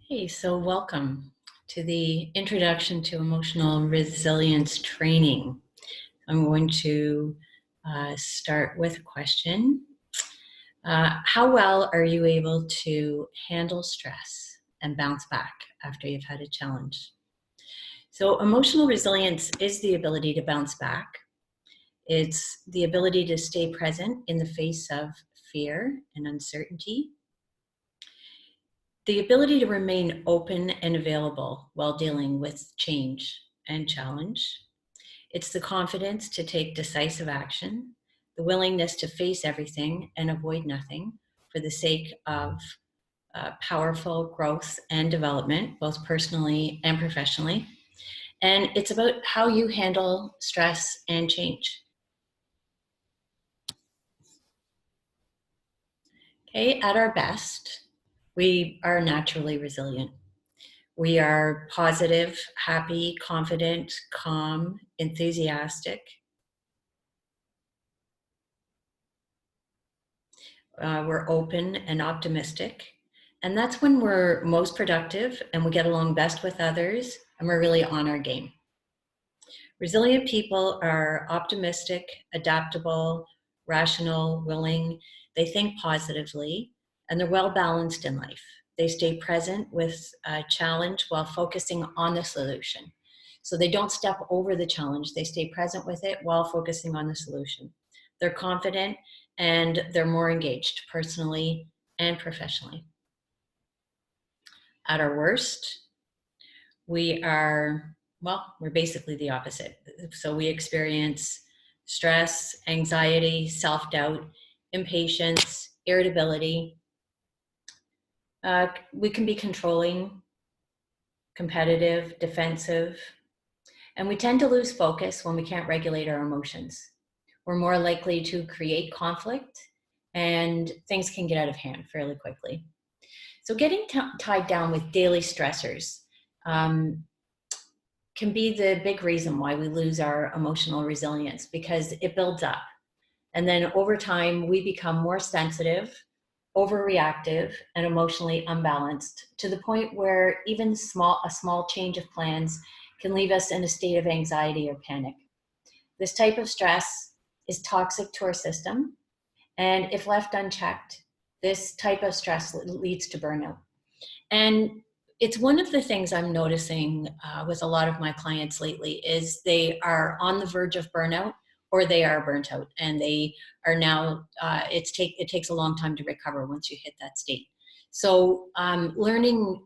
Hey, so welcome to the Introduction to Emotional Resilience Training. I'm going to start with a question. How well are you able to handle stress and bounce back after you've had a challenge? So emotional resilience is the ability to bounce back. It's the ability to stay present in the face of fear and uncertainty. The ability to remain open and available while dealing with change and challenge. It's the confidence to take decisive action, the willingness to face everything and avoid nothing for the sake of powerful growth and development, both personally and professionally. And it's about how you handle stress and change. Okay, at our best, we are naturally resilient. We are positive, happy, confident, calm, enthusiastic. We're open and optimistic. And that's when we're most productive and we get along best with others and we're really on our game. Resilient people are optimistic, adaptable, rational, willing. They think positively and they're well balanced in life. They stay present with a challenge while focusing on the solution. So they don't step over the challenge. They stay present with it while focusing on the solution. They're confident and they're more engaged personally and professionally. At our worst, we're basically the opposite. So we experience stress, anxiety, self-doubt, impatience, irritability. We can be controlling, competitive, defensive, and we tend to lose focus when we can't regulate our emotions. We're more likely to create conflict and things can get out of hand fairly quickly. So getting tied down with daily stressors can be the big reason why we lose our emotional resilience, because it builds up. And then over time, we become more sensitive, overreactive, and emotionally unbalanced to the point where even a small change of plans can leave us in a state of anxiety or panic. This type of stress is toxic to our system. And if left unchecked, this type of stress leads to burnout. And it's one of the things I'm noticing with a lot of my clients lately is they are on the verge of burnout or they are burnt out and they are now, it takes a long time to recover once you hit that state. So learning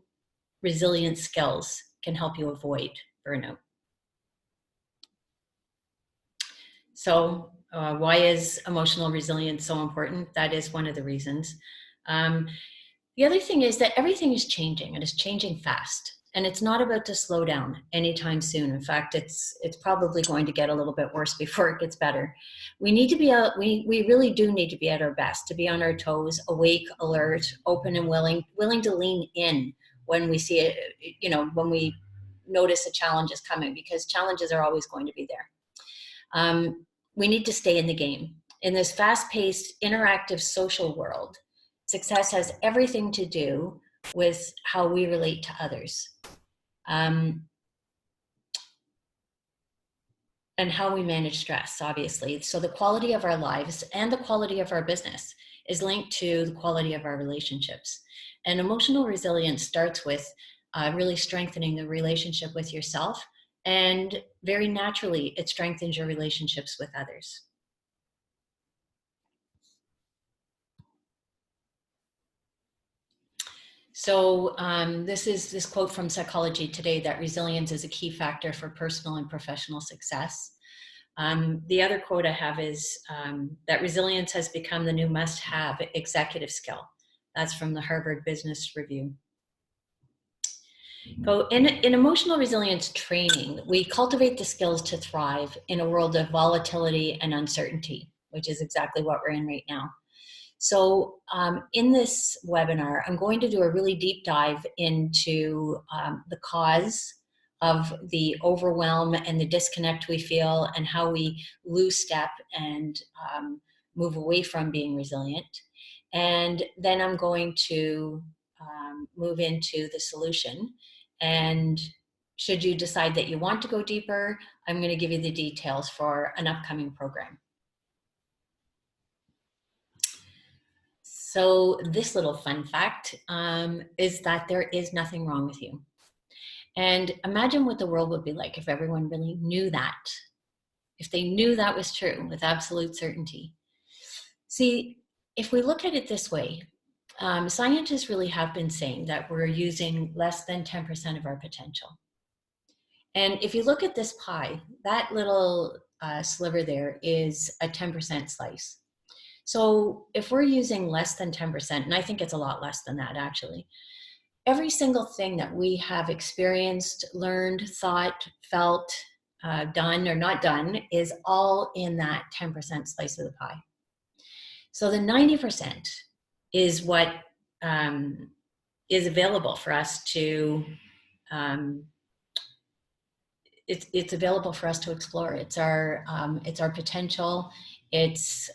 resilient skills can help you avoid burnout. So why is emotional resilience so important? That is one of the reasons. The other thing is that everything is changing and it's changing fast. And it's not about to slow down anytime soon. In fact, it's probably going to get a little bit worse before it gets better. We need to be we really do need to be at our best, to be on our toes, awake, alert, open and willing to lean in when we see it, when we notice a challenge is coming, because challenges are always going to be there. We need to stay in the game. In this fast-paced, interactive social world, success has everything to do with how we relate to others, and how we manage stress, obviously. So the quality of our lives and the quality of our business is linked to the quality of our relationships. And emotional resilience starts with really strengthening the relationship with yourself, and very naturally, it strengthens your relationships with others. So this is this quote from Psychology Today, that resilience is a key factor for personal and professional success. The other quote I have is that resilience has become the new must-have executive skill. That's from the Harvard Business Review. So in emotional resilience training, we cultivate the skills to thrive in a world of volatility and uncertainty, which is exactly what we're in right now. So in this webinar, I'm going to do a really deep dive into the cause of the overwhelm and the disconnect we feel and how we lose step and move away from being resilient. And then I'm going to move into the solution. And should you decide that you want to go deeper, I'm going to give you the details for an upcoming program. So this little fun fact is that there is nothing wrong with you. And imagine what the world would be like if everyone really knew that, if they knew that was true with absolute certainty. See, if we look at it this way, scientists really have been saying that we're using less than 10% of our potential. And if you look at this pie, that little sliver there is a 10% slice. So if we're using less than 10%, and I think it's a lot less than that actually, every single thing that we have experienced, learned, thought, felt, done or not done is all in that 10% slice of the pie. So the 90% is what is available for us to, it's available for us to explore. It's our potential. It's,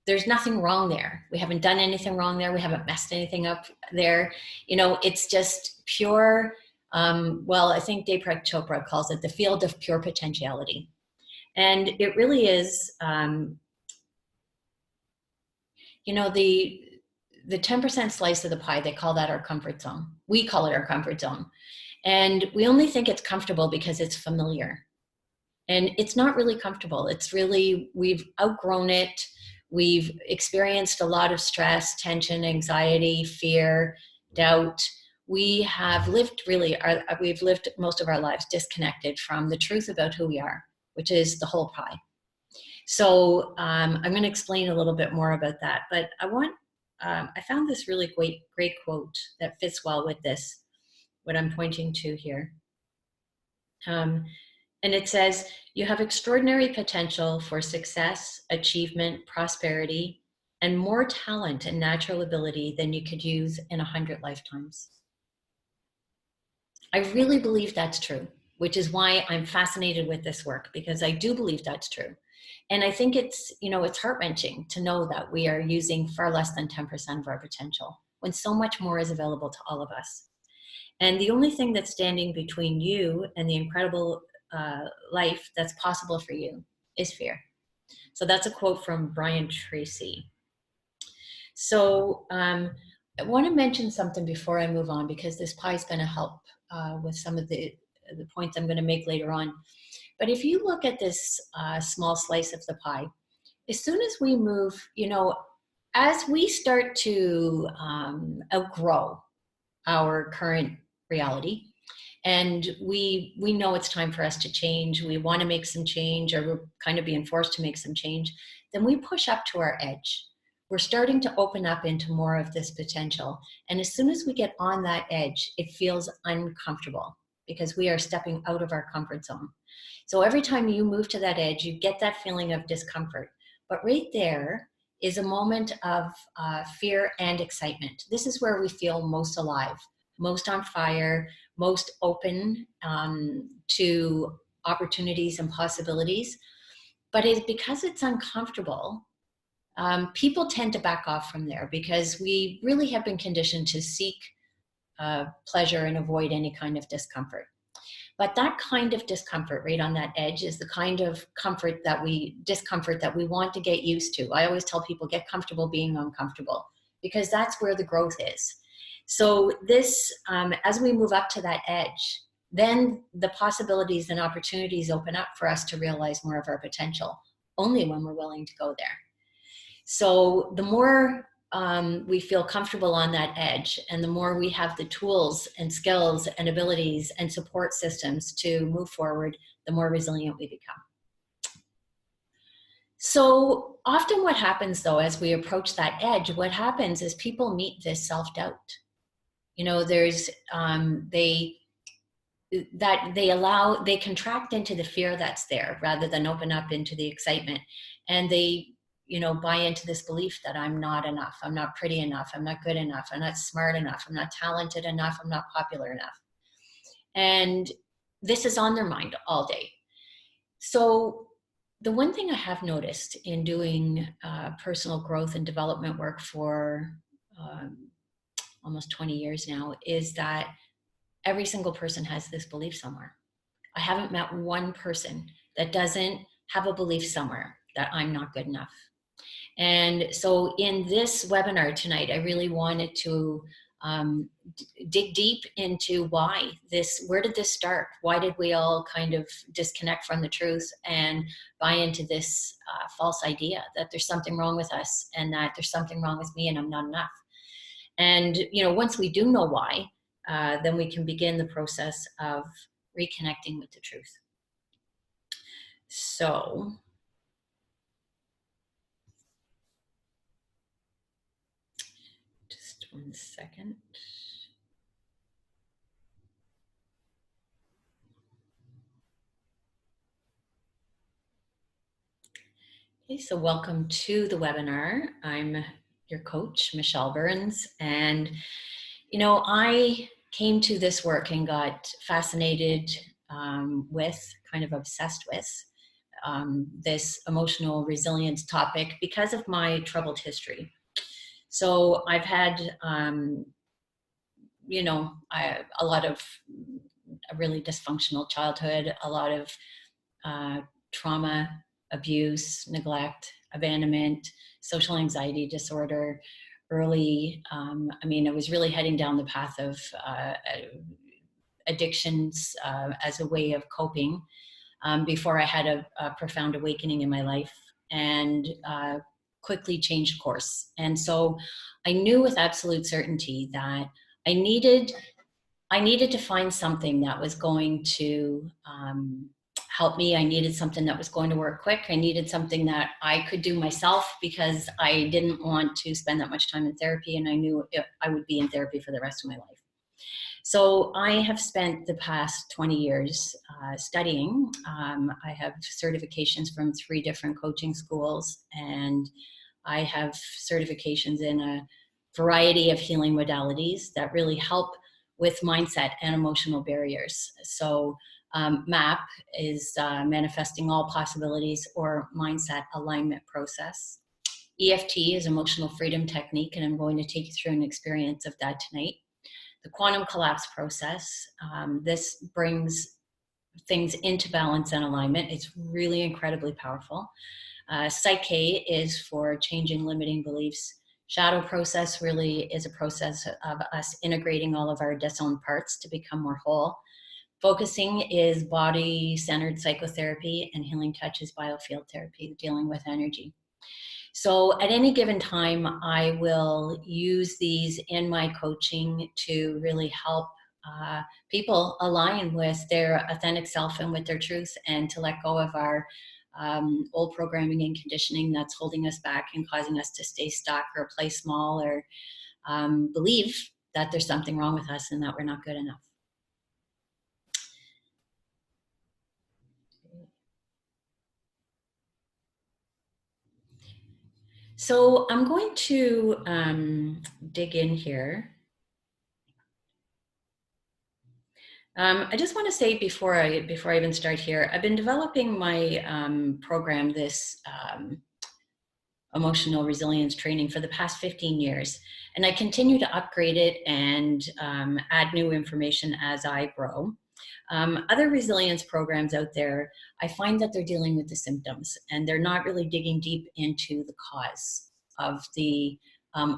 there's nothing wrong there. We haven't done anything wrong there. We haven't messed anything up there. You know, it's just pure, well, I think Deepak Chopra calls it the field of pure potentiality. And it really is, you know, the 10% slice of the pie, they call that our comfort zone. We call it our comfort zone. And we only think it's comfortable because it's familiar. And it's not really comfortable. It's really, we've outgrown it. We've experienced a lot of stress, tension, anxiety, fear, doubt. We have lived we've lived most of our lives disconnected from the truth about who we are, which is the whole pie. So I'm going to explain a little bit more about that. But I found this really great quote that fits well with this, what I'm pointing to here. And it says, you have extraordinary potential for success, achievement, prosperity, and more talent and natural ability than you could use in 100 lifetimes. I really believe that's true, which is why I'm fascinated with this work, because I do believe that's true. And I think it's, you know, it's heart-wrenching to know that we are using far less than 10% of our potential when so much more is available to all of us. And the only thing that's standing between you and the incredible life that's possible for you is fear. So that's a quote from Brian Tracy. So I want to mention something before I move on, because this pie is going to help with some of the points I'm going to make later on. But if you look at this small slice of the pie, as soon as we move, you know, as we start to outgrow our current reality, and we know it's time for us to change, we want to make some change, or we're kind of being forced to make some change, then we push up to our edge. We're starting to open up into more of this potential. And as soon as we get on that edge, it feels uncomfortable because we are stepping out of our comfort zone. So every time you move to that edge, you get that feeling of discomfort. But right there is a moment of fear and excitement. This is where we feel most alive, most on fire, most open to opportunities and possibilities. But because it's uncomfortable, people tend to back off from there, because we really have been conditioned to seek pleasure and avoid any kind of discomfort. But that kind of discomfort right on that edge is the kind of discomfort that we want to get used to. I always tell people, get comfortable being uncomfortable, because that's where the growth is. So this, as we move up to that edge, then the possibilities and opportunities open up for us to realize more of our potential, only when we're willing to go there. So the more we feel comfortable on that edge, and the more we have the tools and skills and abilities and support systems to move forward, the more resilient we become. So often what happens though, as we approach that edge, what happens is people meet this self-doubt. You know, there's, they contract into the fear that's there rather than open up into the excitement. And they, you know, buy into this belief that I'm not enough, I'm not pretty enough, I'm not good enough, I'm not smart enough, I'm not talented enough, I'm not popular enough. And this is on their mind all day. So the one thing I have noticed in doing personal growth and development work for almost 20 years now, is that every single person has this belief somewhere. I haven't met one person that doesn't have a belief somewhere that I'm not good enough. And so in this webinar tonight, I really wanted to dig deep into where did this start? Why did we all kind of disconnect from the truth and buy into this false idea that there's something wrong with us and that there's something wrong with me and I'm not enough? And, once we do know why, then we can begin the process of reconnecting with the truth. So, just 1 second. Okay, so welcome to the webinar. I'm your coach, Michelle Burns, and I came to this work and got fascinated with, kind of obsessed with, this emotional resilience topic because of my troubled history. So I've had, a lot of a really dysfunctional childhood, a lot of trauma, abuse, neglect, abandonment, social anxiety disorder, early, I was really heading down the path of addictions as a way of coping before I had a profound awakening in my life and quickly changed course. And so I knew with absolute certainty that I needed to find something that was going to help me. I needed something that was going to work quick. I needed something that I could do myself because I didn't want to spend that much time in therapy, and I knew I would be in therapy for the rest of my life. So I have spent the past 20 years studying. I have certifications from 3 different coaching schools, and I have certifications in a variety of healing modalities that really help with mindset and emotional barriers. So MAP is manifesting all possibilities, or mindset alignment process. EFT is emotional freedom technique, and I'm going to take you through an experience of that tonight. The quantum collapse process, this brings things into balance and alignment. It's really incredibly powerful. Psyche is for changing limiting beliefs. Shadow process really is a process of us integrating all of our disowned parts to become more whole. Focusing is body-centered psychotherapy, and healing touch is biofield therapy, dealing with energy. So at any given time, I will use these in my coaching to really help people align with their authentic self and with their truth, and to let go of our old programming and conditioning that's holding us back and causing us to stay stuck or play small, or believe that there's something wrong with us and that we're not good enough. So I'm going to dig in here. I just want to say before I even start here, I've been developing my program, this emotional resilience training, for the past 15 years. And I continue to upgrade it and add new information as I grow. Other resilience programs out there, I find that they're dealing with the symptoms, and they're not really digging deep into the cause of the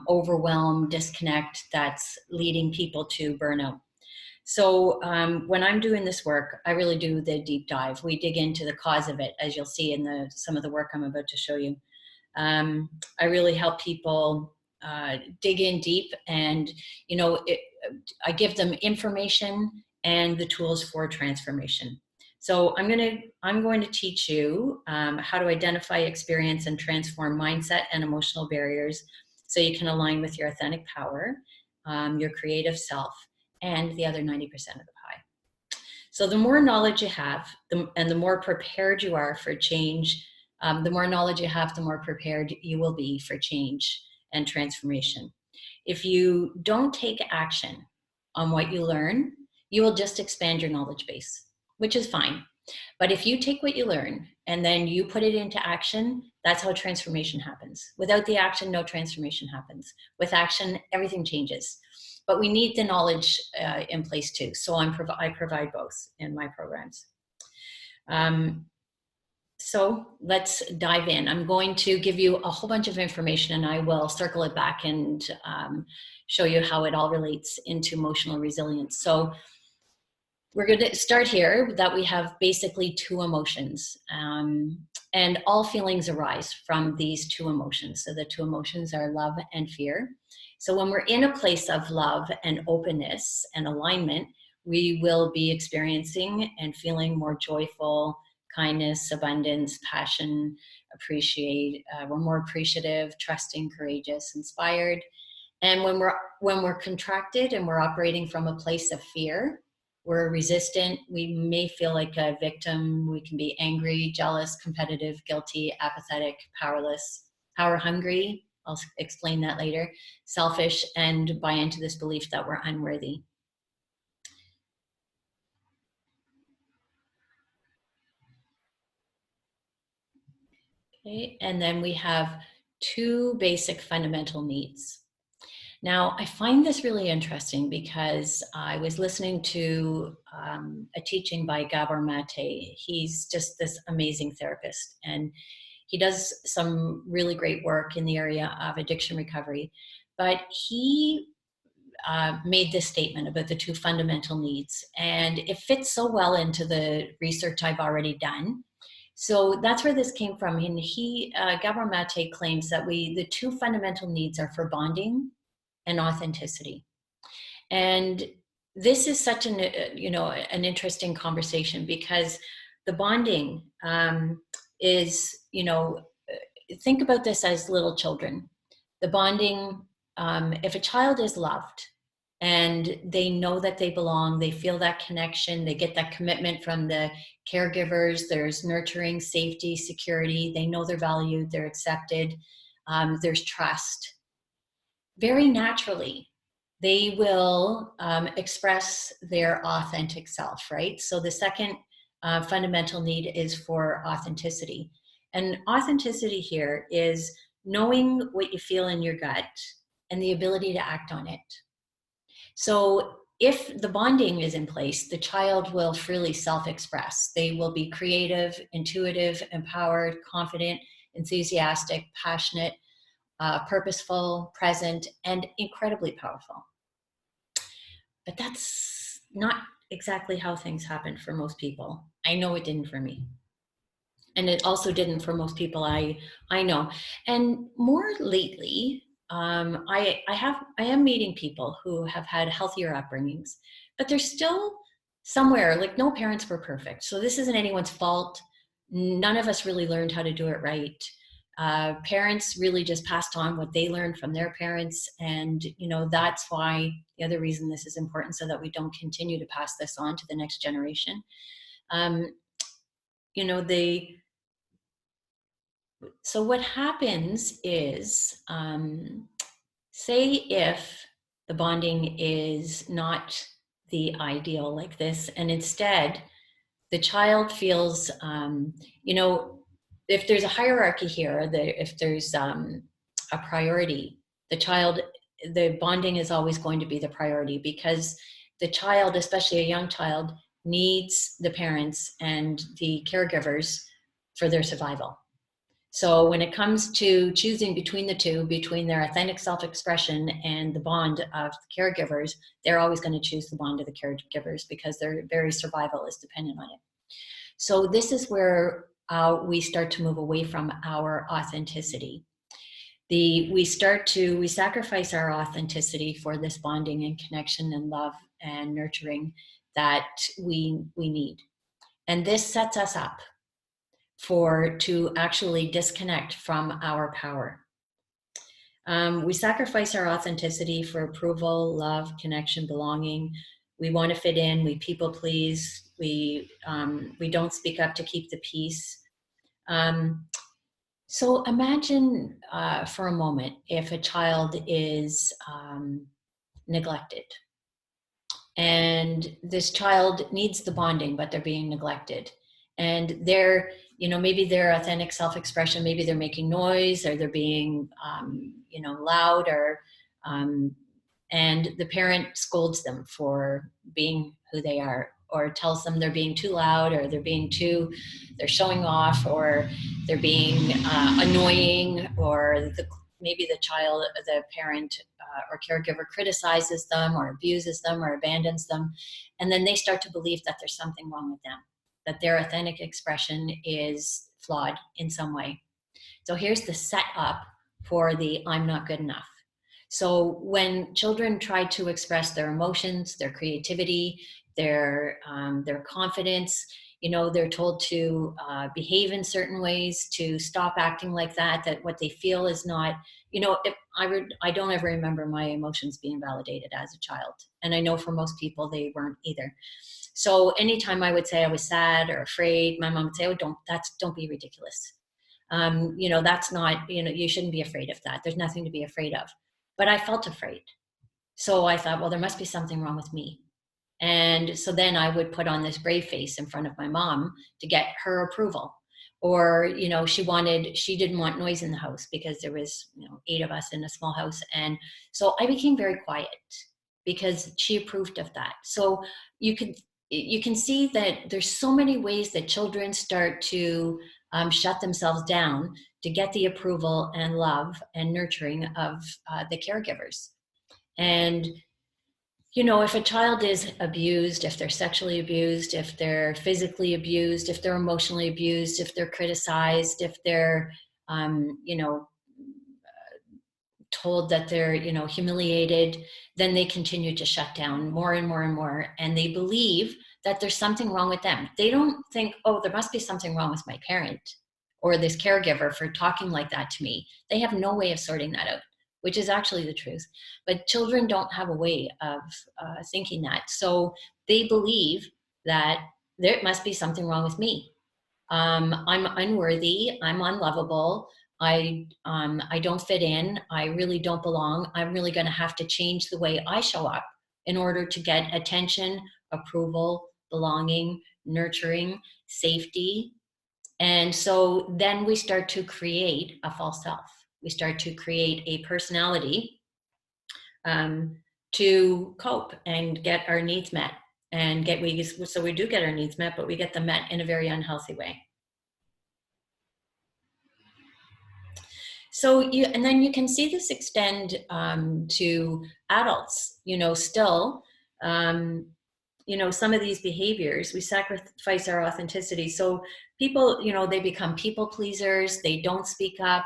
overwhelm, disconnect that's leading people to burnout. So when I'm doing this work, I really do the deep dive. We dig into the cause of it, as you'll see in some of the work I'm about to show you. I really help people dig in deep, and I give them information and the tools for transformation. So I'm going to teach you how to identify, experience, and transform mindset and emotional barriers, so you can align with your authentic power, your creative self, and the other 90% of the pie. So the more knowledge you have, and the more prepared you are for change, the more knowledge you have, the more prepared you will be for change and transformation. If you don't take action on what you learn, you will just expand your knowledge base, which is fine. But if you take what you learn and then you put it into action, that's how transformation happens. Without the action, no transformation happens. With action, everything changes. but we need the knowledge in place too. So I provide both in my programs. So let's dive in. I'm going to give you a whole bunch of information, and I will circle it back and show you how it all relates into emotional resilience. So we're going to start here that we have basically two emotions, and all feelings arise from these two emotions. So the two emotions are love and fear. So when we're in a place of love and openness and alignment, we will be experiencing and feeling more joyful, kindness, abundance, passion, we're more appreciative, trusting, courageous, inspired. And when we're contracted and we're operating from a place of fear, we're resistant, we may feel like a victim, we can be angry, jealous, competitive, guilty, apathetic, powerless, power hungry, I'll explain that later, selfish, and buy into this belief that we're unworthy. Okay, and then we have two basic fundamental needs. Now, I find this really interesting because I was listening to a teaching by Gabor Mate. He's just this amazing therapist, and he does some really great work in the area of addiction recovery. But he made this statement about the two fundamental needs, and it fits so well into the research I've already done. So that's where this came from. And Gabor Mate claims that the two fundamental needs are for bonding and authenticity. And this is such an interesting conversation, because the bonding is, think about this as little children. The bonding, if a child is loved and they know that they belong, they feel that connection, they get that commitment from the caregivers, there's nurturing, safety, security, they know they're valued, they're accepted, there's trust. Very naturally, they will express their authentic self, right? So the second fundamental need is for authenticity. And authenticity here is knowing what you feel in your gut and the ability to act on it. So if the bonding is in place, the child will freely self-express. They will be creative, intuitive, empowered, confident, enthusiastic, passionate, purposeful, present, and incredibly powerful. But that's not exactly how things happen for most people. I know it didn't for me. And it also didn't for most people I know. And more lately, I am meeting people who have had healthier upbringings, but there's still somewhere, like, no parents were perfect. So this isn't anyone's fault. None of us really learned how to do it right. Parents really just passed on what they learned from their parents. And, that's why the other reason this is important, so that we don't continue to pass this on to the next generation. So what happens is, say if the bonding is not the ideal like this, and instead the child feels, if there's a hierarchy here, if there's a priority, the bonding is always going to be the priority, because the child, especially a young child, needs the parents and the caregivers for their survival. So when it comes to choosing between the two, between their authentic self-expression and the bond of the caregivers, they're always going to choose the bond of the caregivers, because their very survival is dependent on it. So this is where we start to move away from our authenticity. We sacrifice our authenticity for this bonding and connection and love and nurturing that we need. And this sets us up to actually disconnect from our power. We sacrifice our authenticity for approval, love, connection, belonging. We want to fit in. We people please. We don't speak up to keep the peace. So imagine for a moment if a child is neglected, and this child needs the bonding, but they're being neglected, and maybe their authentic self-expression, maybe they're making noise, or they're being loud, or and the parent scolds them for being who they are, or tells them they're being too loud, or they're showing off, or they're being annoying, or maybe the parent or caregiver criticizes them or abuses them or abandons them. And then they start to believe that there's something wrong with them, that their authentic expression is flawed in some way. So here's the setup for the I'm not good enough. So when children try to express their emotions, their creativity, their confidence, they're told to behave in certain ways, to stop acting like that what they feel is not, I don't ever remember my emotions being validated as a child. And I know for most people, they weren't either. So anytime I would say I was sad or afraid, my mom would say, oh, don't be ridiculous. That's not, you shouldn't be afraid of that. There's nothing to be afraid of. But I felt afraid. So I thought, well, there must be something wrong with me. And so then I would put on this brave face in front of my mom to get her approval. Or, she didn't want noise in the house because there was, 8 of us in a small house. And so I became very quiet because she approved of that. So you can see that there's so many ways that children start to shut themselves down to get the approval and love and nurturing of the caregivers. And if a child is abused, if they're sexually abused, if they're physically abused, if they're emotionally abused, if they're criticized, if they're, told that they're, humiliated, then they continue to shut down more and more and more. And they believe that there's something wrong with them. They don't think, oh, there must be something wrong with my parent or this caregiver for talking like that to me. They have no way of sorting that out, which is actually the truth. But children don't have a way of thinking that. So they believe that there must be something wrong with me. I'm unworthy. I'm unlovable. I don't fit in. I really don't belong. I'm really going to have to change the way I show up in order to get attention, approval, belonging, nurturing, safety. And so then we start to create a false self. We start to create a personality to cope and get our needs met. And so we do get our needs met, but we get them met in a very unhealthy way. So and then you can see this extend to adults, still, some of these behaviors, we sacrifice our authenticity. So people, they become people pleasers. They don't speak up.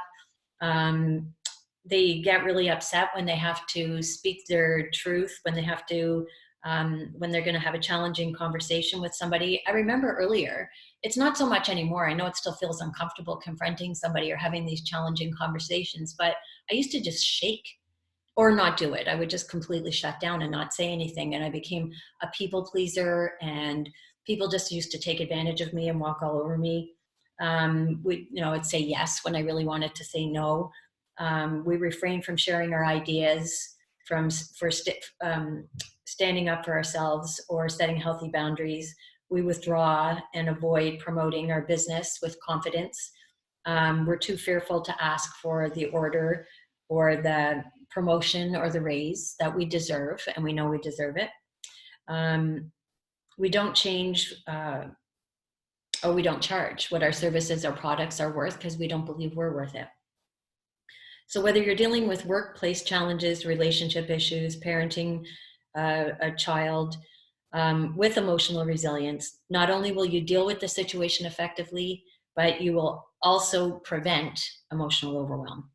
They get really upset when they have to speak their truth, when they have to, when they're going to have a challenging conversation with somebody. I remember earlier, it's not so much anymore. I know it still feels uncomfortable confronting somebody or having these challenging conversations, but I used to just shake or not do it. I would just completely shut down and not say anything. And I became a people pleaser, and people just used to take advantage of me and walk all over me. I'd say yes when I really wanted to say no. We refrain from sharing our ideas, standing up for ourselves or setting healthy boundaries. We withdraw and avoid promoting our business with confidence. We're too fearful to ask for the order or the promotion or the raise that we deserve, and we know we deserve it. We don't change or we don't charge what our services or products are worth because we don't believe we're worth it. So whether you're dealing with workplace challenges, relationship issues, parenting a child with emotional resilience, not only will you deal with the situation effectively, but you will also prevent emotional overwhelm.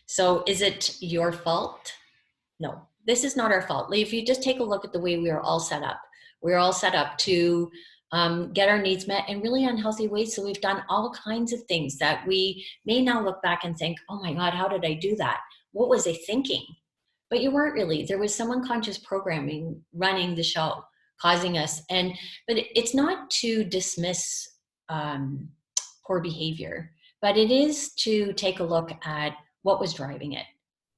So is it your fault? No, this is not our fault. If you just take a look at the way we are all set up, we're all set up to get our needs met in really unhealthy ways. So we've done all kinds of things that we may now look back and think, oh my God, how did I do that? What was I thinking? But you weren't really. There was some unconscious programming running the show, causing us. But it's not to dismiss poor behavior, but it is to take a look at what was driving it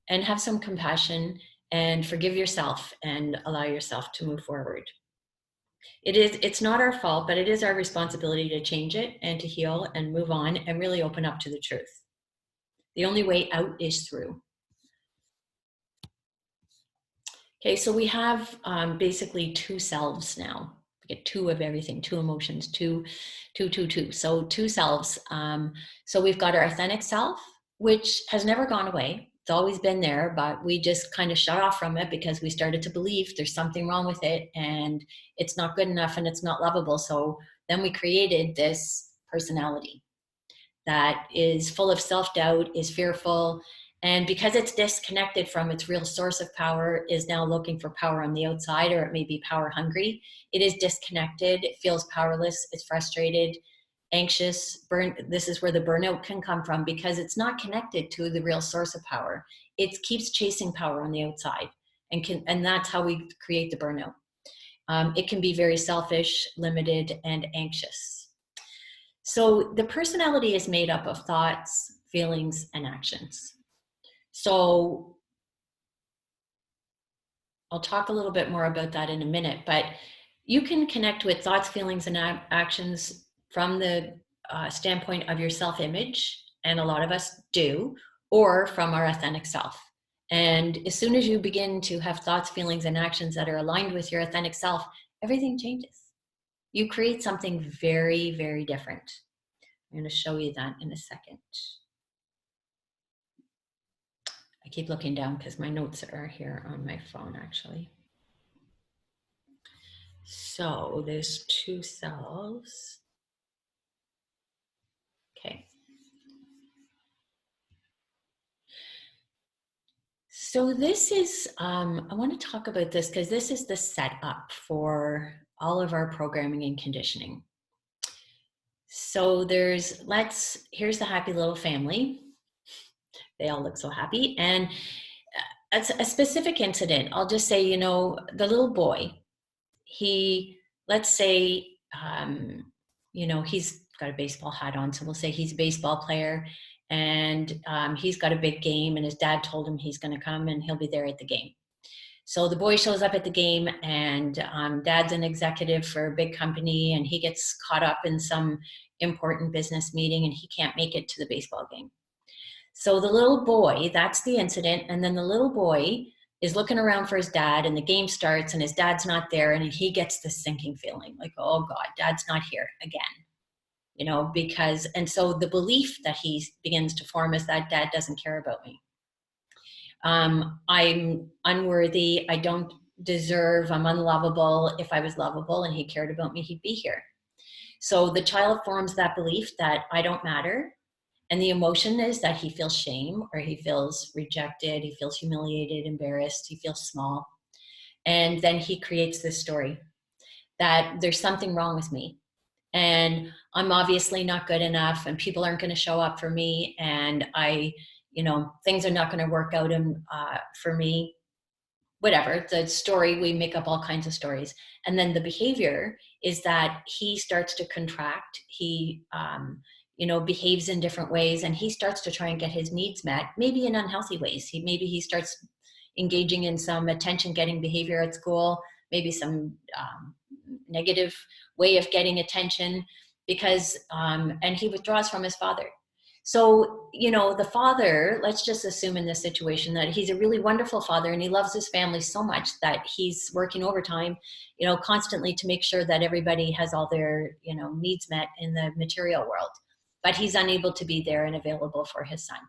and have some compassion and forgive yourself and allow yourself to move forward. It's not our fault, but it is our responsibility to change it and to heal and move on and really open up to the truth. The only way out is through. Okay, so we have basically two selves now. We get two of everything, two emotions, two. So two selves. So we've got our authentic self, which has never gone away. It's always been there, but we just kind of shut off from it because we started to believe there's something wrong with it and it's not good enough and it's not lovable. So then we created this personality that is full of self-doubt, is fearful, and because it's disconnected from its real source of power, is now looking for power on the outside, or it may be power hungry. It is disconnected, it feels powerless, it's frustrated, anxious. This is where the burnout can come from, because it's not connected to the real source of power. It keeps chasing power on the outside, and that's how we create the burnout. It can be very selfish, limited, and anxious. So the personality is made up of thoughts, feelings, and actions. So I'll talk a little bit more about that in a minute, but you can connect with thoughts, feelings, and actions from the standpoint of your self-image, and a lot of us do, or from our authentic self. And as soon as you begin to have thoughts, feelings, and actions that are aligned with your authentic self, everything changes. You create something very, very different. I'm going to show you that in a second. I keep looking down because my notes are here on my phone, actually. So there's two cells. Okay. So this is, I want to talk about this because this is the setup for all of our programming and conditioning. So here's the happy little family. They all look so happy. And it's a specific incident. I'll just say, the little boy, let's say, he's got a baseball hat on. So we'll say he's a baseball player, and he's got a big game, and his dad told him he's going to come and he'll be there at the game. So the boy shows up at the game, and dad's an executive for a big company, and he gets caught up in some important business meeting and he can't make it to the baseball game. So the little boy, that's the incident. And then the little boy is looking around for his dad, and the game starts and his dad's not there, and he gets this sinking feeling like, oh God, dad's not here again, and so the belief that he begins to form is that dad doesn't care about me. I'm unworthy. I don't deserve, I'm unlovable. If I was lovable and he cared about me, he'd be here. So the child forms that belief that I don't matter. And the emotion is that he feels shame, or he feels rejected, he feels humiliated, embarrassed, he feels small. And then he creates this story that there's something wrong with me. And I'm obviously not good enough, and people aren't going to show up for me. And things are not going to work out for me. Whatever the story, we make up all kinds of stories. And then the behavior is that he starts to contract. He, behaves in different ways, and he starts to try and get his needs met, maybe in unhealthy ways. Maybe he starts engaging in some attention getting behavior at school, maybe some negative way of getting attention, because and he withdraws from his father. So, the father, let's just assume in this situation that he's a really wonderful father and he loves his family so much that he's working overtime, constantly to make sure that everybody has all their, needs met in the material world, but he's unable to be there and available for his son.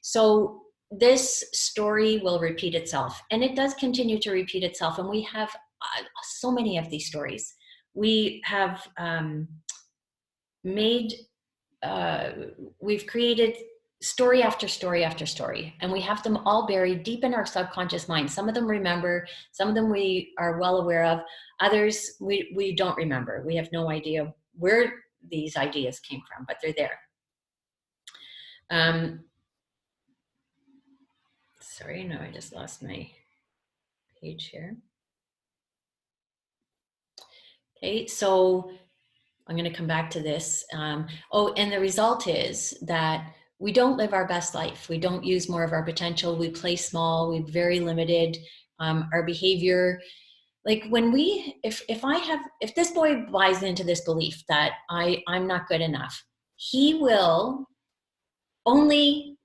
So this story will repeat itself, and it does continue to repeat itself. And we have so many of these stories. We have we've created story after story after story, and we have them all buried deep in our subconscious mind. Some of them remember, some of them we are well aware of, others we don't remember. We have no idea where these ideas came from, but they're there. Sorry, no, I just lost my page here. Okay, so I'm going to come back to this. And the result is that we don't live our best life. We don't use more of our potential. We play small. We're very limited. Our behavior, like if this boy buys into this belief that I'm not good enough, he will only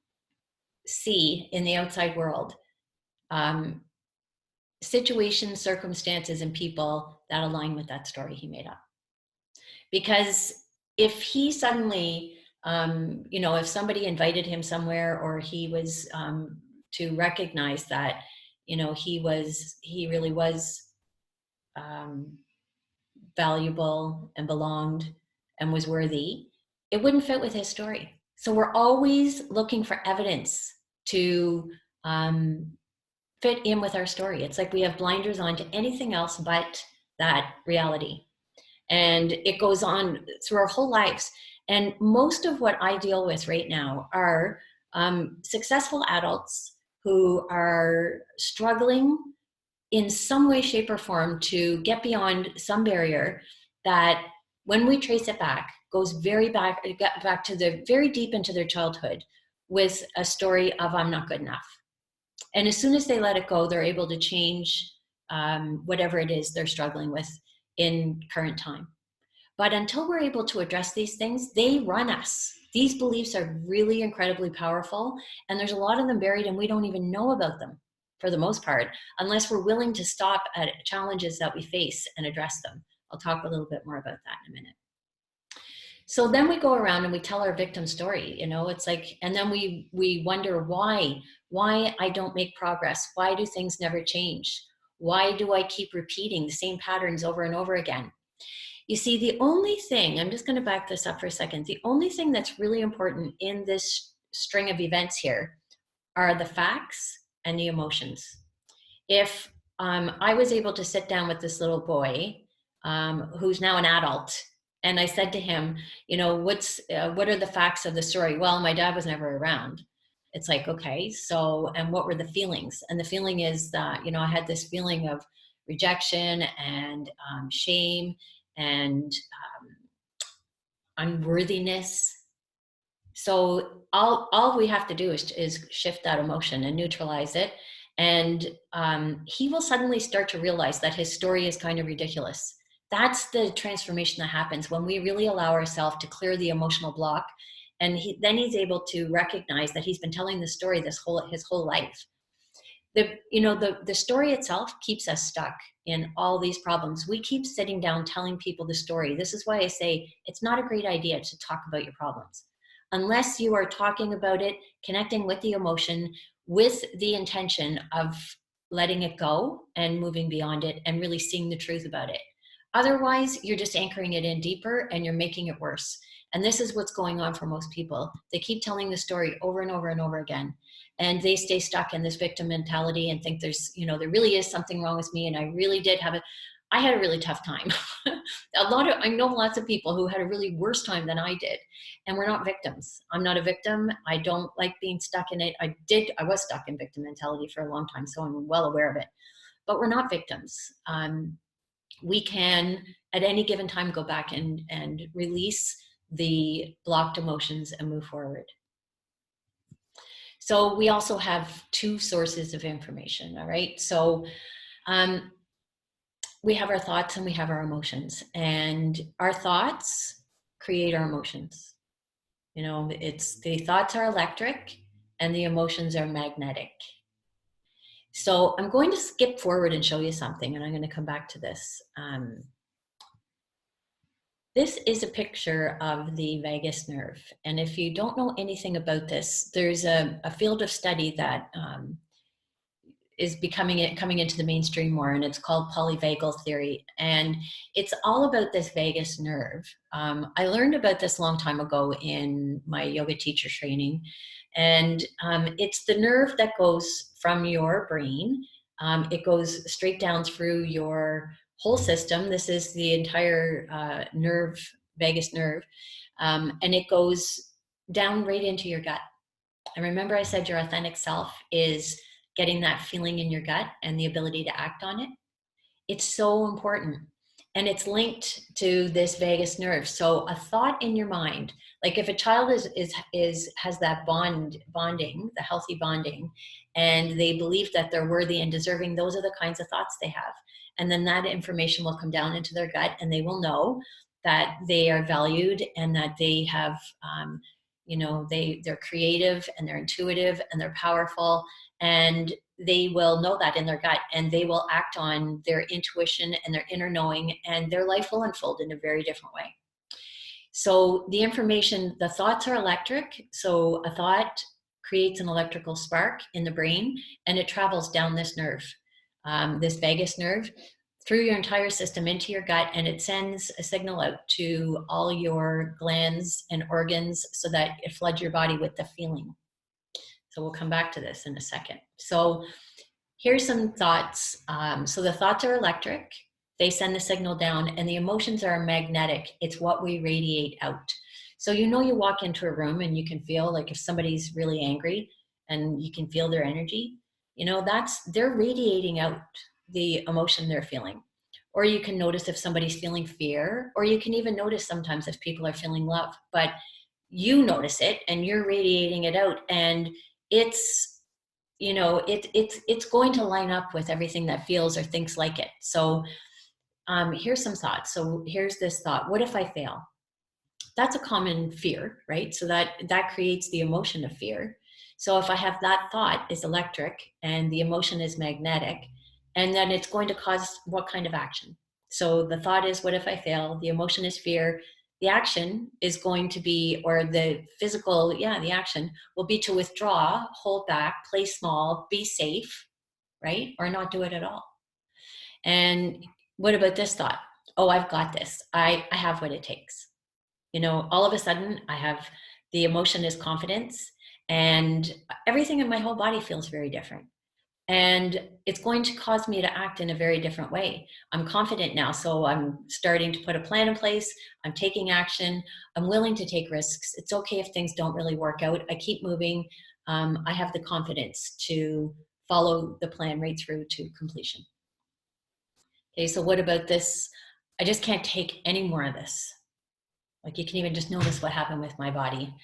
see in the outside world situations, circumstances, and people that align with that story he made up. Because if he suddenly, if somebody invited him somewhere, or he was to recognize that, he really was um, valuable and belonged and was worthy, it wouldn't fit with his story. So we're always looking for evidence to um, fit in with our story. It's like we have blinders on to anything else but that reality. And it goes on through our whole lives. And most of what I deal with right now are successful adults who are struggling in some way, shape, or form to get beyond some barrier that, when we trace it back, goes back to the very deep into their childhood with a story of I'm not good enough. And as soon as they let it go, they're able to change whatever it is they're struggling with in current time. But until we're able to address these things, they run us. These beliefs are really incredibly powerful, and there's a lot of them buried, and we don't even know about them for the most part, unless we're willing to stop at challenges that we face and address them. I'll talk a little bit more about that in a minute. So then we go around and we tell our victim story, it's like, and then we wonder why I don't make progress. Why do things never change? Why do I keep repeating the same patterns over and over again? You see, the only thing, I'm just going to back this up for a second. The only thing that's really important in this string of events here are the facts and the emotions. If I was able to sit down with this little boy who's now an adult, and I said to him, what are the facts of the story? Well, my dad was never around. It's like, okay, so, and what were the feelings? And the feeling is that, I had this feeling of rejection and shame and unworthiness. So all we have to do is shift that emotion and neutralize it. And he will suddenly start to realize that his story is kind of ridiculous. That's the transformation that happens when we really allow ourselves to clear the emotional block. And then he's able to recognize that he's been telling the story his whole life. The story itself keeps us stuck in all these problems. We keep sitting down telling people the story. This is why I say it's not a great idea to talk about your problems unless you are talking about it, connecting with the emotion, with the intention of letting it go and moving beyond it and really seeing the truth about it. Otherwise, you're just anchoring it in deeper and you're making it worse. And this is what's going on for most people. They keep telling the story over and over and over again. And they stay stuck in this victim mentality and think there's, there really is something wrong with me. And I really did I had a really tough time. I know lots of people who had a really worse time than I did. And we're not victims. I'm not a victim. I don't like being stuck in it. I was stuck in victim mentality for a long time, so I'm well aware of it. But we're not victims. We can, at any given time, go back and release the blocked emotions and move forward. So we also have two sources of information, all right? So we have our thoughts and we have our emotions, and our thoughts create our emotions. It's the thoughts are electric and the emotions are magnetic. So I'm going to skip forward and show you something, and I'm going to come back to this. This is a picture of the vagus nerve. And if you don't know anything about this, there's a field of study that is coming into the mainstream more, and it's called polyvagal theory. And it's all about this vagus nerve. I learned about this a long time ago in my yoga teacher training. And it's the nerve that goes from your brain. It goes straight down through your whole system. This is the entire vagus nerve. And it goes down right into your gut. And remember I said your authentic self is getting that feeling in your gut and the ability to act on it. It's so important. And it's linked to this vagus nerve. So a thought in your mind, like if a child has that bonding, the healthy bonding, and they believe that they're worthy and deserving, those are the kinds of thoughts they have. And then that information will come down into their gut, and they will know that they are valued and that they have, they're creative and they're intuitive and they're powerful. And they will know that in their gut, and they will act on their intuition and their inner knowing, and their life will unfold in a very different way. So the information, the thoughts are electric. So a thought creates an electrical spark in the brain, and it travels down this nerve, this vagus nerve, through your entire system into your gut, and it sends a signal out to all your glands and organs so that it floods your body with the feeling. So we'll come back to this in a second. So here's some thoughts. So the thoughts are electric. They send the signal down, and the emotions are magnetic. It's what we radiate out. So you walk into a room and you can feel like if somebody's really angry and you can feel their energy, they're radiating out the emotion they're feeling. Or you can notice if somebody's feeling fear, or you can even notice sometimes if people are feeling love, but you notice it and you're radiating it out, and it's it's going to line up with everything that feels or thinks like it. So here's some thoughts. So here's this thought: what if I fail? That's a common fear, right? So that creates the emotion of fear. So if I have that thought is electric and the emotion is magnetic, and then it's going to cause what kind of action? So the thought is, what if I fail? The emotion is fear. The action is going to be, or the physical, the action will be to withdraw, hold back, play small, be safe, right? Or not do it at all. And what about this thought? Oh, I've got this. I have what it takes. All of a sudden I have, the emotion is confidence, and everything in my whole body feels very different. And it's going to cause me to act in a very different way. I'm confident now, so I'm starting to put a plan in place. I'm taking action. I'm willing to take risks. It's okay if things don't really work out. I keep moving. I have the confidence to follow the plan right through to completion. Okay, so what about this? I just can't take any more of this. Like, you can even just notice what happened with my body.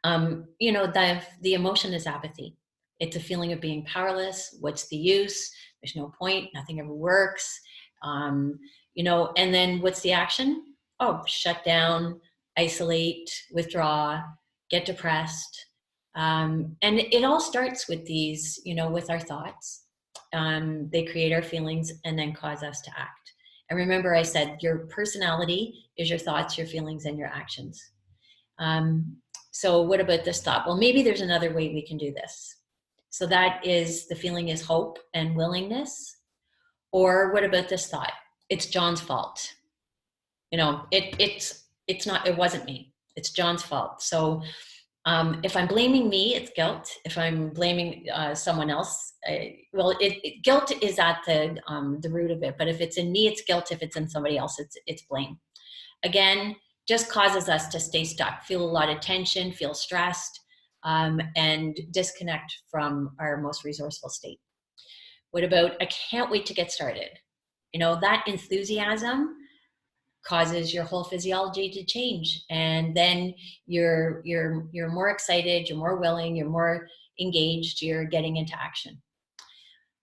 The emotion is apathy. It's a feeling of being powerless. What's the use? There's no point. Nothing ever works. And then what's the action? Oh, shut down, isolate, withdraw, get depressed. And it all starts with these, with our thoughts. They create our feelings and then cause us to act. And remember, I said your personality is your thoughts, your feelings, and your actions. So what about this thought? Well, maybe there's another way we can do this. So that is, the feeling is hope and willingness. Or what about this thought? It's John's fault. It's not, it wasn't me. It's John's fault. So if I'm blaming me, it's guilt. If I'm blaming someone else, guilt is at the root of it. But if it's in me, it's guilt. If it's in somebody else, it's blame. Again, just causes us to stay stuck, feel a lot of tension, feel stressed, and disconnect from our most resourceful state. What about, I can't wait to get started? That enthusiasm causes your whole physiology to change, and then you're more excited, you're more willing, you're more engaged, you're getting into action.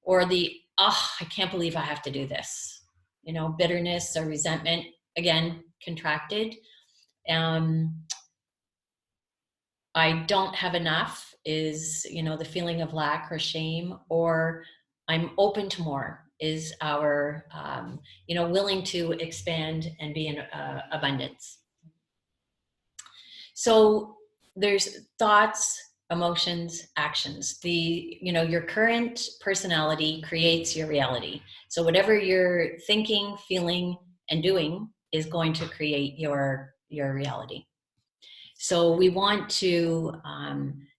Or I can't believe I have to do this. Bitterness or resentment, again, contracted. I don't have enough is, the feeling of lack or shame. Or I'm open to more is our, willing to expand and be in abundance. So there's thoughts, emotions, actions. Your current personality creates your reality. So whatever you're thinking, feeling, and doing is going to create your reality. So we want to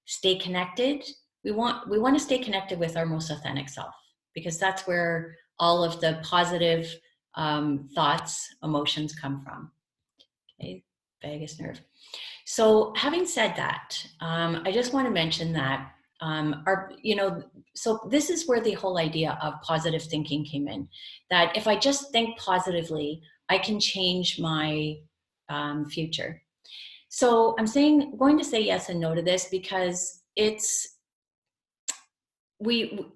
stay connected. We want to stay connected with our most authentic self, because that's where all of the positive thoughts, emotions come from. Okay, vagus nerve. So having said that, I just want to mention that so this is where the whole idea of positive thinking came in. That if I just think positively, I can change my future. So I'm going to say yes and no to this, because it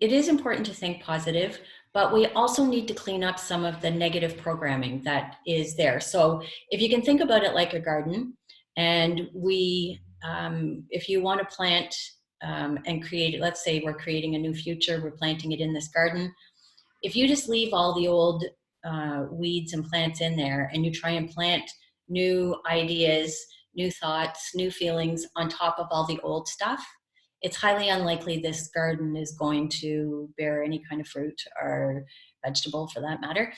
is important to think positive, but we also need to clean up some of the negative programming that is there. So if you can think about it like a garden, and if you want to plant and create, let's say we're creating a new future, we're planting it in this garden. If you just leave all the old weeds and plants in there and you try and plant new ideas, new thoughts, new feelings on top of all the old stuff, it's highly unlikely this garden is going to bear any kind of fruit or vegetable for that matter.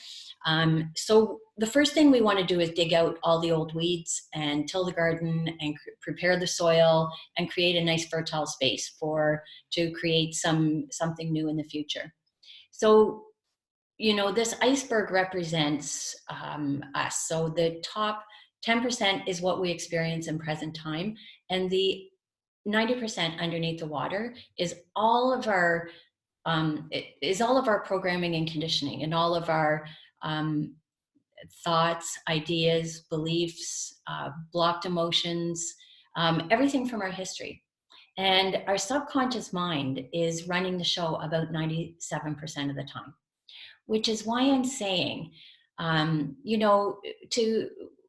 So the first thing we want to do is dig out all the old weeds and till the garden and prepare the soil and create a nice fertile space to create something new in the future. So, this iceberg represents us. So the top 10% is what we experience in present time, and the 90% underneath the water is all of our programming and conditioning, and all of our thoughts, ideas, beliefs, blocked emotions, everything from our history. And our subconscious mind is running the show about 97% of the time, which is why I'm saying,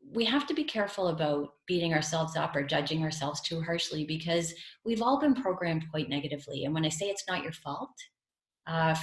we have to be careful about beating ourselves up or judging ourselves too harshly, because we've all been programmed quite negatively. And when I say it's not your fault,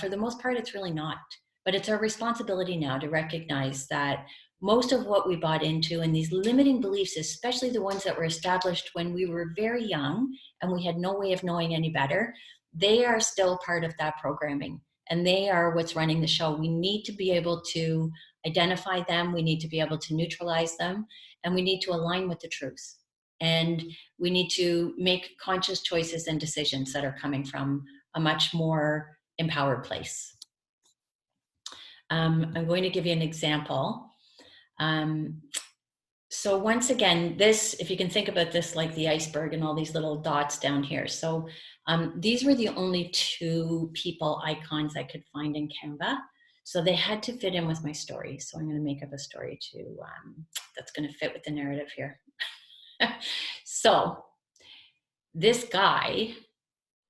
for the most part, it's really not. But it's our responsibility now to recognize that most of what we bought into, and these limiting beliefs, especially the ones that were established when we were very young and we had no way of knowing any better, they are still part of that programming. And they are what's running the show. We need to be able to identify them. We need to be able to neutralize them. And we need to align with the truth. And we need to make conscious choices and decisions that are coming from a much more empowered place. I'm going to give you an example. So once again, this, if you can think about this like the iceberg and all these little dots down here. So these were the only two people icons I could find in Canva. So they had to fit in with my story. So I'm going to make up a story too that's going to fit with the narrative here. So this guy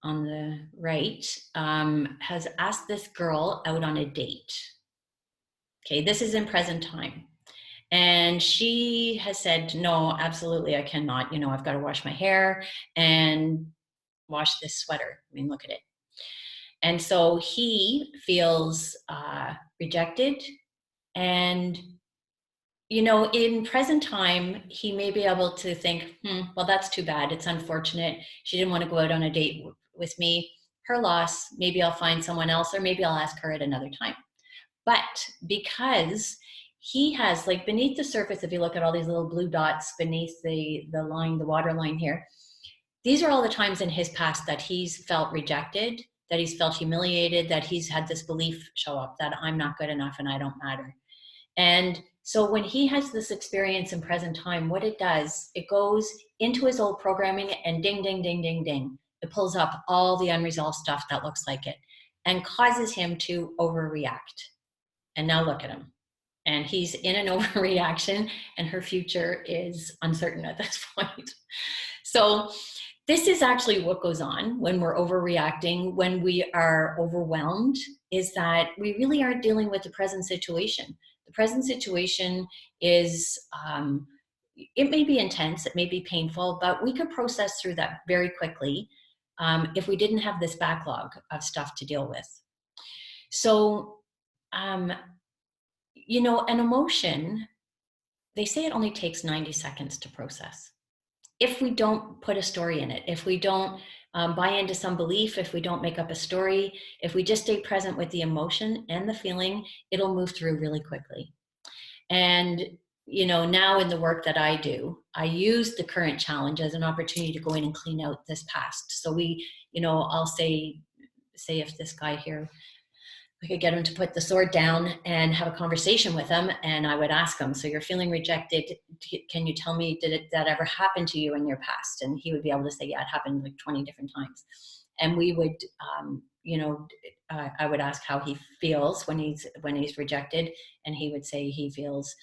on the right has asked this girl out on a date. Okay, this is in present time. And she has said, no, absolutely, I cannot. I've got to wash my hair and wash this sweater. I mean, look at it. And so he feels rejected. And, in present time, he may be able to think, well, that's too bad. It's unfortunate. She didn't want to go out on a date with me. Her loss. Maybe I'll find someone else, or maybe I'll ask her at another time. But because he has, like, beneath the surface, if you look at all these little blue dots beneath the line, the water line here, these are all the times in his past that he's felt rejected, that he's felt humiliated, that he's had this belief show up that I'm not good enough and I don't matter. And so when he has this experience in present time, what it does, it goes into his old programming and ding, ding, ding, ding, ding. It pulls up all the unresolved stuff that looks like it and causes him to overreact. And now look at him. And he's in an overreaction, and her future is uncertain at this point. So this is actually what goes on when we're overreacting, when we are overwhelmed, is that we really aren't dealing with the present situation. The present situation is, it may be intense, it may be painful, but we could process through that very quickly if we didn't have this backlog of stuff to deal with. So, an emotion, they say it only takes 90 seconds to process. If we don't put a story in it, if we don't buy into some belief, if we don't make up a story, if we just stay present with the emotion and the feeling, it'll move through really quickly. And, now in the work that I do, I use the current challenge as an opportunity to go in and clean out this past. So I'll say if this guy here, I could get him to put the sword down and have a conversation with him. And I would ask him, so you're feeling rejected. Can you tell me, did that ever happen to you in your past? And he would be able to say, yeah, it happened like 20 different times. And we would, I would ask how he feels when he's rejected. And he would say he feels,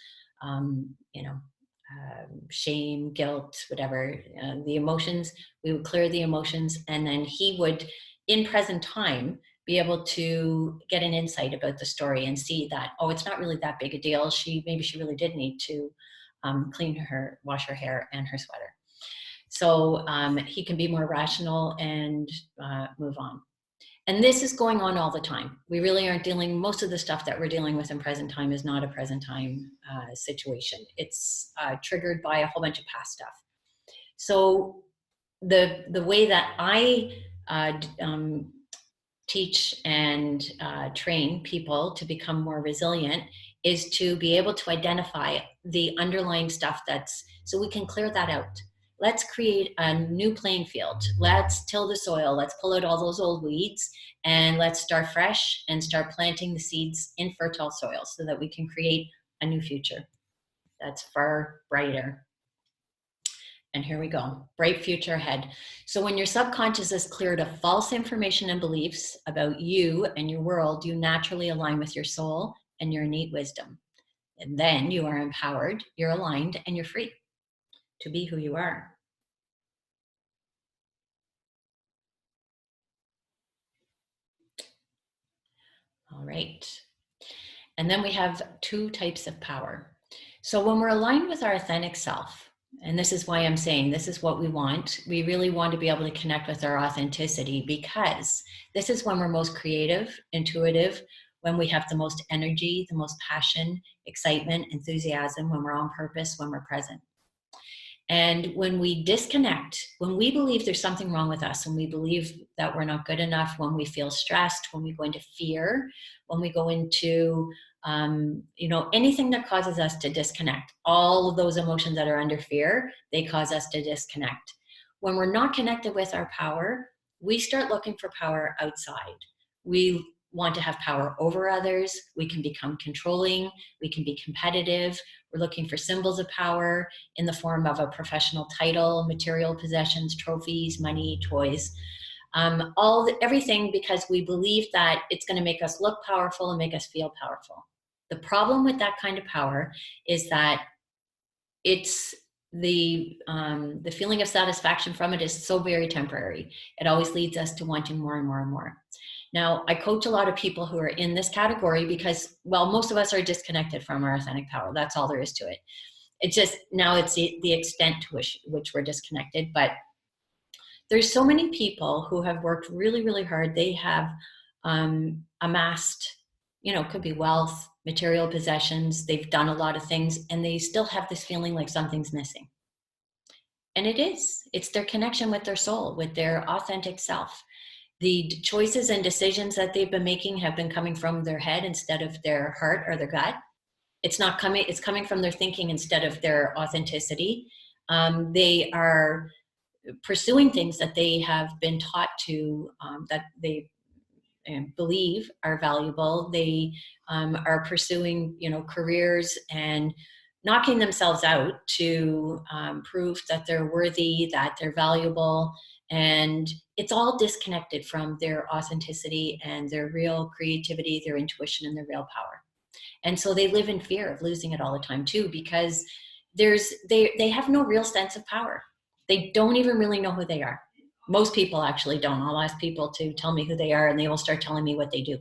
shame, guilt, whatever, the emotions. We would clear the emotions. And then he would, in present time, be able to get an insight about the story and see that, oh, it's not really that big a deal. Maybe she really did need to wash her hair and her sweater. So he can be more rational and move on. And this is going on all the time. We really aren't dealing, most of the stuff that we're dealing with in present time is not a present time situation. It's triggered by a whole bunch of past stuff. So the way that I teach and train people to become more resilient is to be able to identify the underlying stuff that's, so we can clear that out. Let's create a new playing field. Let's till the soil. Let's pull out all those old weeds and let's start fresh and start planting the seeds in fertile soil so that we can create a new future that's far brighter. And here we go, bright future ahead. So when your subconscious is cleared of false information and beliefs about you and your world, you naturally align with your soul and your innate wisdom. And then you are empowered, you're aligned, and you're free to be who you are. All right. And then we have two types of power. So when we're aligned with our authentic self, and this is why I'm saying this is what we want. We really want to be able to connect with our authenticity because this is when we're most creative, intuitive, when we have the most energy, the most passion, excitement, enthusiasm, when we're on purpose, when we're present. And when we disconnect, when we believe there's something wrong with us, when we believe that we're not good enough, when we feel stressed, when we go into fear, when we go into anything that causes us to disconnect, all of those emotions that are under fear, they cause us to disconnect. When we're not connected with our power, we start looking for power outside. We want to have power over others. We can become controlling. We can be competitive. We're looking for symbols of power in the form of a professional title, material possessions, trophies, money, toys, everything because we believe that it's going to make us look powerful and make us feel powerful. The problem with that kind of power is that it's the feeling of satisfaction from it is so very temporary. It always leads us to wanting more and more and more. Now, I coach a lot of people who are in this category because, well, most of us are disconnected from our authentic power. That's all there is to it. It's just now it's the extent to which we're disconnected. But there's so many people who have worked really, really hard. They have amassed, could be wealth, material possessions. They've done a lot of things and they still have this feeling like something's missing. And it's their connection with their soul, with their authentic self. The choices and decisions that they've been making have been coming from their head instead of their heart or their gut. It's coming from their thinking instead of their authenticity. They are pursuing things that they have been taught to, that they believe are valuable. They are pursuing, careers and knocking themselves out to prove that they're worthy, that they're valuable. And it's all disconnected from their authenticity and their real creativity, their intuition, and their real power. And so they live in fear of losing it all the time too, because they have no real sense of power. They don't even really know who they are. Most people actually don't. I'll ask people to tell me who they are and they will start telling me what they do.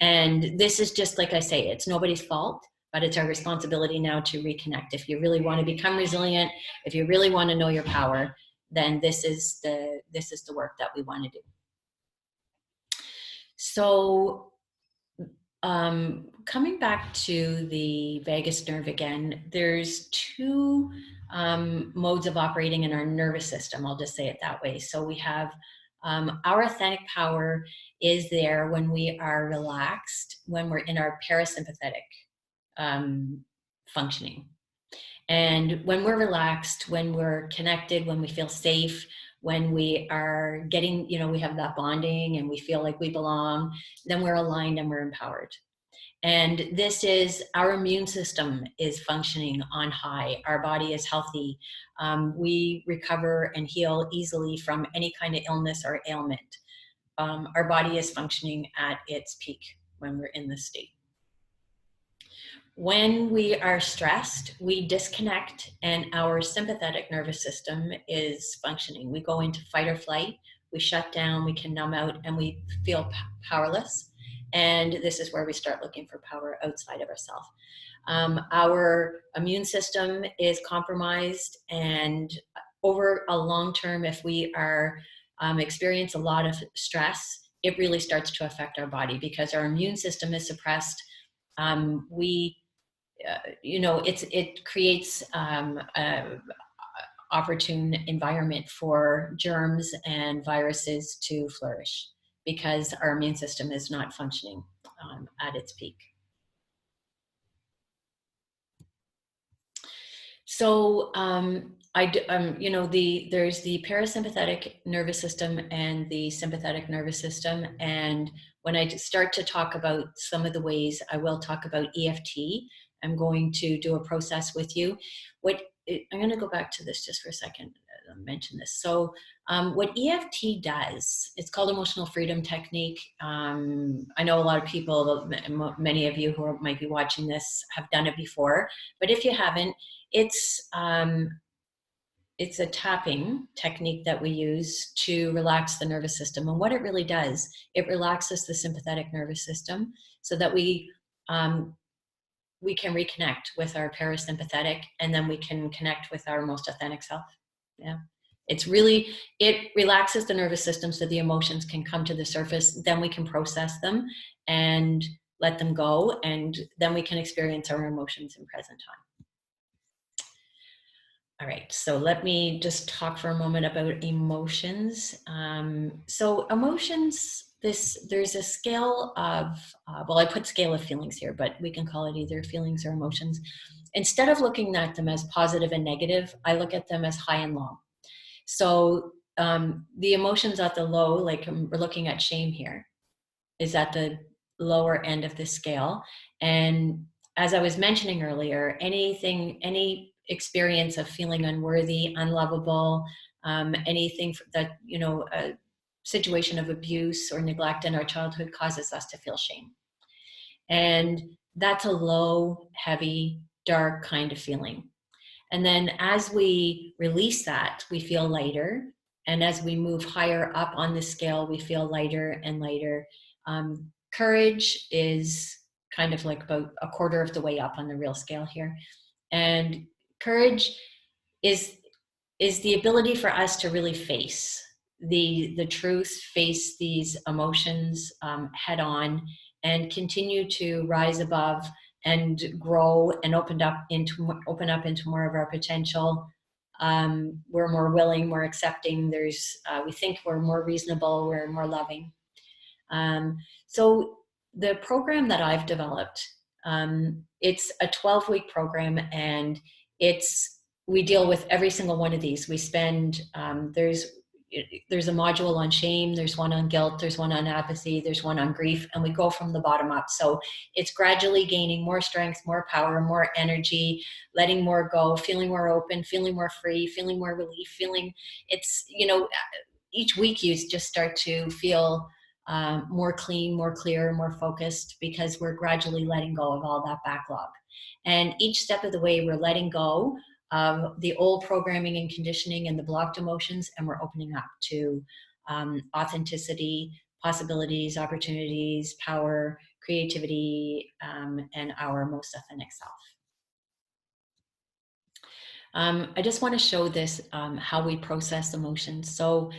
And this is just, like I say, it's nobody's fault, but it's our responsibility now to reconnect. If you really want to become resilient, if you really want to know your power, then this is the work that we want to do. So coming back to the vagus nerve again, there's two modes of operating in our nervous system. I'll just say it that way. So we have our authentic power is there when we are relaxed, when we're in our parasympathetic functioning. And when we're relaxed, when we're connected, when we feel safe, when we are getting, we have that bonding and we feel like we belong, then we're aligned and we're empowered. And this is our immune system is functioning on high. Our body is healthy. We recover and heal easily from any kind of illness or ailment. Our body is functioning at its peak when we're in this state. When we are stressed, we disconnect and our sympathetic nervous system is functioning. We go into fight or flight, we shut down, we can numb out, and we feel powerless. And this is where we start looking for power outside of ourselves. Our immune system is compromised and over a long term, if we are experience a lot of stress, it really starts to affect our body because our immune system is suppressed. We it creates a opportune environment for germs and viruses to flourish because our immune system is not functioning at its peak. So there's the parasympathetic nervous system and the sympathetic nervous system. And when I start to talk about some of the ways, I will talk about EFT. I'm going to do a process with you. I'm going to go back to this just for a second. Mention this. So what EFT does, it's called emotional freedom technique. I know a lot of people, many of you who might be watching this have done it before, but if you haven't, it's a tapping technique that we use to relax the nervous system. And what it really does, it relaxes the sympathetic nervous system so that we can reconnect with our parasympathetic, and then we can connect with our most authentic self. Yeah. It relaxes the nervous system so the emotions can come to the surface. Then we can process them and let them go. And then we can experience our emotions in present time. All right, so let me just talk for a moment about emotions. So emotions, there's a scale of, I put scale of feelings here, but we can call it either feelings or emotions. Instead of looking at them as positive and negative, I look at them as high and low. So the emotions at the low, like we're looking at shame here, is at the lower end of the scale. And as I was mentioning earlier, any experience of feeling unworthy, unlovable, anything that, a situation of abuse or neglect in our childhood causes us to feel shame. And that's a low, heavy, dark kind of feeling. And then as we release that, we feel lighter. And as we move higher up on the scale, we feel lighter and lighter. Courage is kind of like about a quarter of the way up on the real scale here. And courage is the ability for us to really face the truth, face these emotions head on, and continue to rise above and grow and open up into more of our potential. We're more willing, more accepting. We think we're more reasonable, we're more loving. So the program that I've developed, it's a 12-week program, and we deal with every single one of these. We spend, there's a module on shame, there's one on guilt, there's one on apathy, there's one on grief, and we go from the bottom up. So it's gradually gaining more strength, more power, more energy, letting more go, feeling more open, feeling more free, feeling more relief, each week you just start to feel more clean, more clear, more focused, because we're gradually letting go of all that backlog. And each step of the way, we're letting go of the old programming and conditioning and the blocked emotions, and we're opening up to authenticity, possibilities, opportunities, power, creativity, and our most authentic self. I just want to show this, how we process emotions. So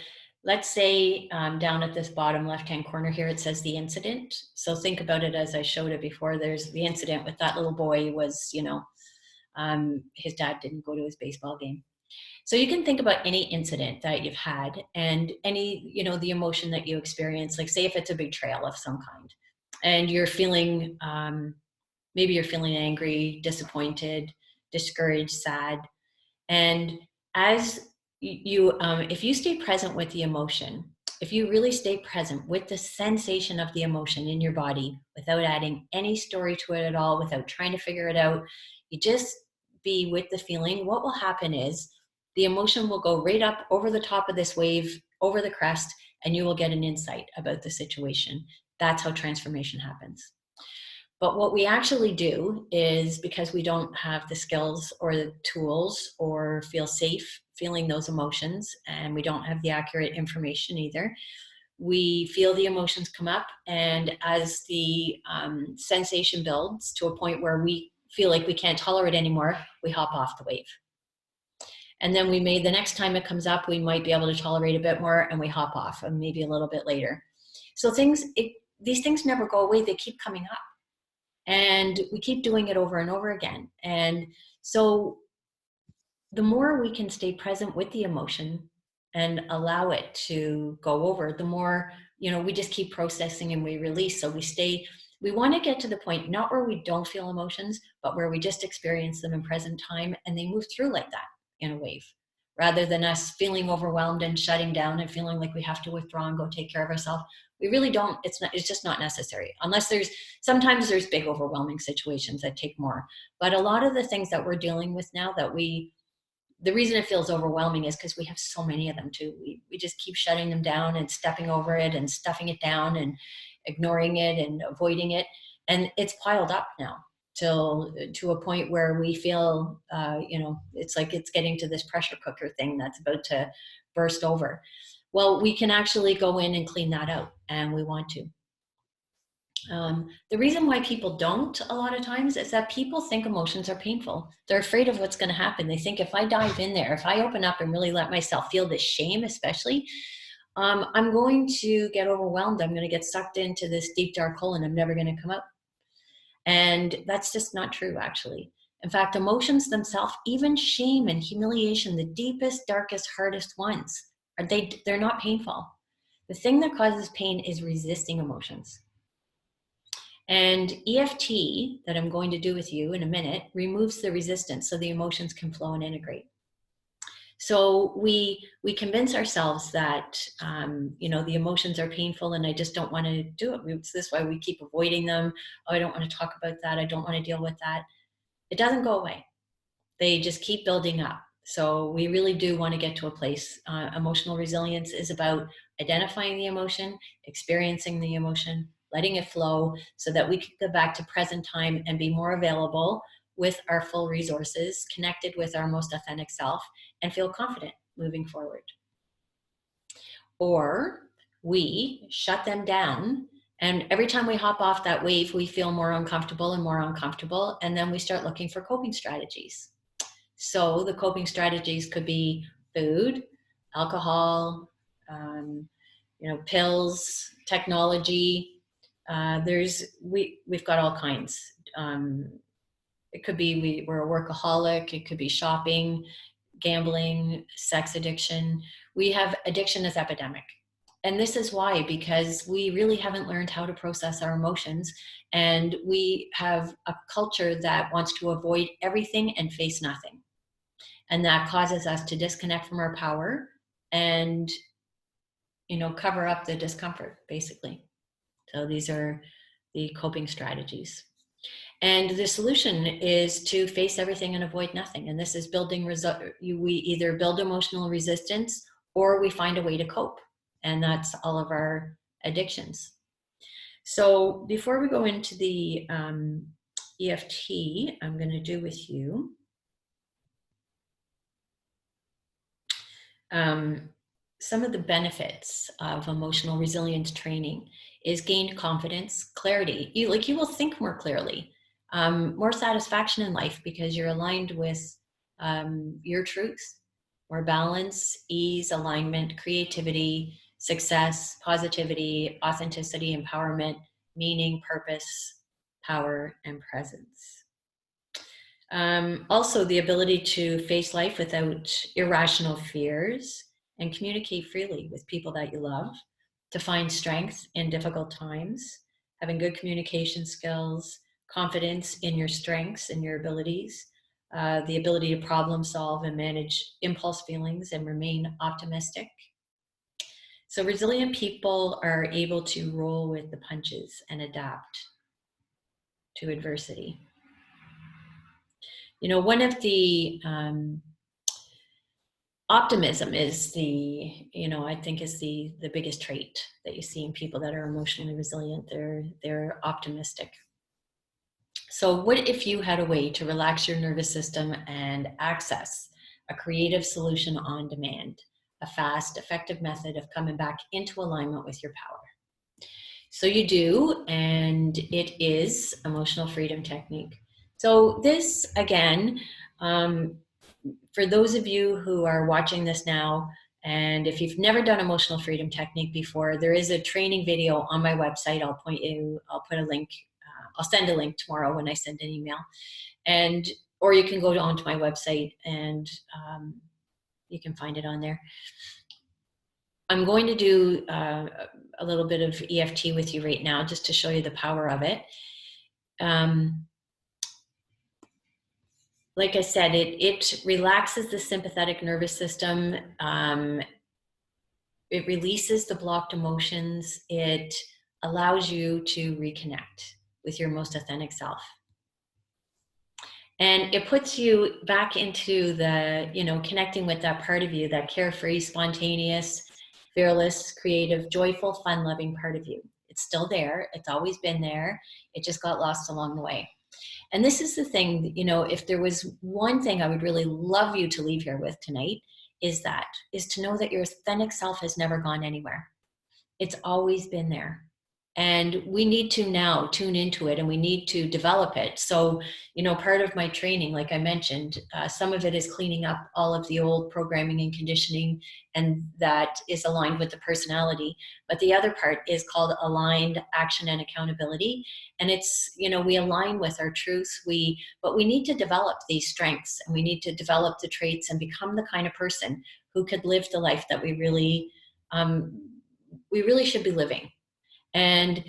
let's say down at this bottom left-hand corner here, it says the incident. So think about it as I showed it before. There's the incident with that little boy was, his dad didn't go to his baseball game. So you can think about any incident that you've had and any, the emotion that you experience, like say if it's a betrayal of some kind and you're feeling, maybe you're feeling angry, disappointed, discouraged, sad. And as if you stay present with the emotion, if you really stay present with the sensation of the emotion in your body without adding any story to it at all, without trying to figure it out, you just be with the feeling, what will happen is the emotion will go right up over the top of this wave, over the crest, and you will get an insight about the situation. That's how transformation happens. But what we actually do is, because we don't have the skills or the tools or feel safe feeling those emotions, and we don't have the accurate information either, we feel the emotions come up, and as the sensation builds to a point where we feel like we can't tolerate anymore, we hop off the wave. And then the next time it comes up, we might be able to tolerate a bit more, and we hop off, and maybe a little bit later. So these things never go away. They keep coming up, and we keep doing it over and over again. And so the more we can stay present with the emotion and allow it to go over, the more, we just keep processing and we release. So we want to get to the point, not where we don't feel emotions, but where we just experience them in present time, and they move through like that in a wave, rather than us feeling overwhelmed and shutting down and feeling like we have to withdraw and go take care of ourselves. We really don't. It's just not necessary, unless sometimes there's big overwhelming situations that take more. But a lot of the things that we're dealing with now, the reason it feels overwhelming is because we have so many of them too. We just keep shutting them down and stepping over it and stuffing it down and ignoring it and avoiding it. And it's piled up now to a point where we feel, it's like it's getting to this pressure cooker thing that's about to burst over. Well, we can actually go in and clean that out, and we want to. The reason why people don't a lot of times is that people think emotions are painful. They're afraid of what's going to happen. They think if I dive in there, if I open up and really let myself feel this shame, especially, I'm going to get overwhelmed. I'm going to get sucked into this deep, dark hole, and I'm never going to come out. And that's just not true, actually. In fact, emotions themselves, even shame and humiliation, the deepest, darkest, hardest ones, they're not painful. The thing that causes pain is resisting emotions. And EFT, that I'm going to do with you in a minute, removes the resistance so the emotions can flow and integrate. So we convince ourselves that, the emotions are painful and I just don't want to do it. It's this why we keep avoiding them. Oh, I don't want to talk about that. I don't want to deal with that. It doesn't go away. They just keep building up. So we really do want to get to a place. Emotional resilience is about identifying the emotion, experiencing the emotion, letting it flow so that we can go back to present time and be more available with our full resources, connected with our most authentic self, and feel confident moving forward. Or we shut them down, and every time we hop off that wave, we feel more uncomfortable and more uncomfortable, and then we start looking for coping strategies. So the coping strategies could be food, alcohol, pills, technology. We've got all kinds. It could be we're a workaholic. It could be shopping, gambling, sex addiction. We have addiction as epidemic. And this is why, because we really haven't learned how to process our emotions. And we have a culture that wants to avoid everything and face nothing. And that causes us to disconnect from our power and, cover up the discomfort, basically. So these are the coping strategies. And the solution is to face everything and avoid nothing. And this is we either build emotional resistance or we find a way to cope. And that's all of our addictions. So before we go into the EFT, I'm going to do with you some of the benefits of emotional resilience training is gained confidence, clarity. You will think more clearly, more satisfaction in life because you're aligned with your truth, more balance, ease, alignment, creativity, success, positivity, authenticity, empowerment, meaning, purpose, power, and presence. Also, the ability to face life without irrational fears and communicate freely with people that you love, to find strength in difficult times, having good communication skills, confidence in your strengths and your abilities, the ability to problem solve and manage impulse feelings and remain optimistic. So resilient people are able to roll with the punches and adapt to adversity. One of the optimism is I think is the biggest trait that you see in people that are emotionally resilient. They're optimistic. So what if you had a way to relax your nervous system and access a creative solution on demand, a fast, effective method of coming back into alignment with your power? So you do, and it is emotional freedom technique. So this, again, For those of you who are watching this now, and if you've never done emotional freedom technique before, there is a training video on my website. I'll put a link. I'll send a link tomorrow when I send an email. Or you can go onto my website and you can find it on there. I'm going to do a little bit of EFT with you right now, just to show you the power of it. Like I said, it relaxes the sympathetic nervous system. It releases the blocked emotions. It allows you to reconnect with your most authentic self. And it puts you back into the, connecting with that part of you, that carefree, spontaneous, fearless, creative, joyful, fun-loving part of you. It's still there. It's always been there. It just got lost along the way. And this is the thing, if there was one thing I would really love you to leave here with tonight, is to know that your authentic self has never gone anywhere. It's always been there. And we need to now tune into it, and we need to develop it. So, part of my training, like I mentioned, some of it is cleaning up all of the old programming and conditioning, and that is aligned with the personality. But the other part is called aligned action and accountability. And it's, we align with our truths, but we need to develop these strengths, and we need to develop the traits and become the kind of person who could live the life that we really should be living. And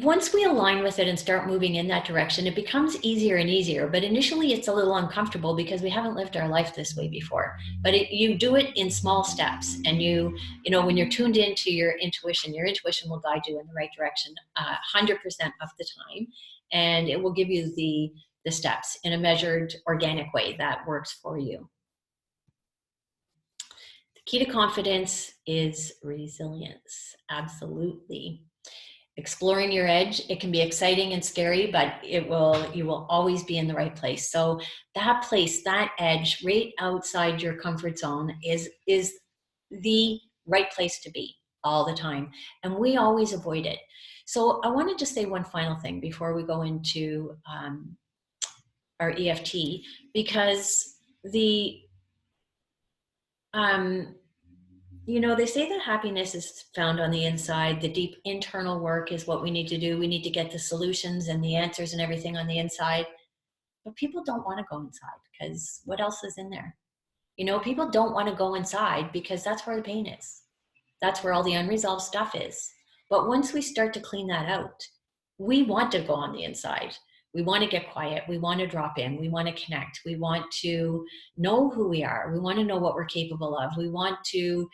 once we align with it and start moving in that direction, it becomes easier and easier. But initially it's a little uncomfortable because we haven't lived our life this way before. But you do it in small steps. And when you're tuned into your intuition will guide you in the right direction 100% of the time. And it will give you the steps in a measured, organic way that works for you. Key to confidence is resilience. Absolutely. Exploring your edge, it can be exciting and scary, but you will always be in the right place. So that place, that edge right outside your comfort zone is the right place to be all the time. And we always avoid it. So I want to just say one final thing before we go into our EFT, because they say that happiness is found on the inside. The deep internal work is what we need to do. We need to get the solutions and the answers and everything on the inside. But people don't want to go inside, because what else is in there? People don't want to go inside because that's where the pain is. That's where all the unresolved stuff is. But once we start to clean that out, we want to go on the inside. We want to get quiet. We want to drop in. We want to connect. We want to know who we are. We want to know what we're capable of. We want to,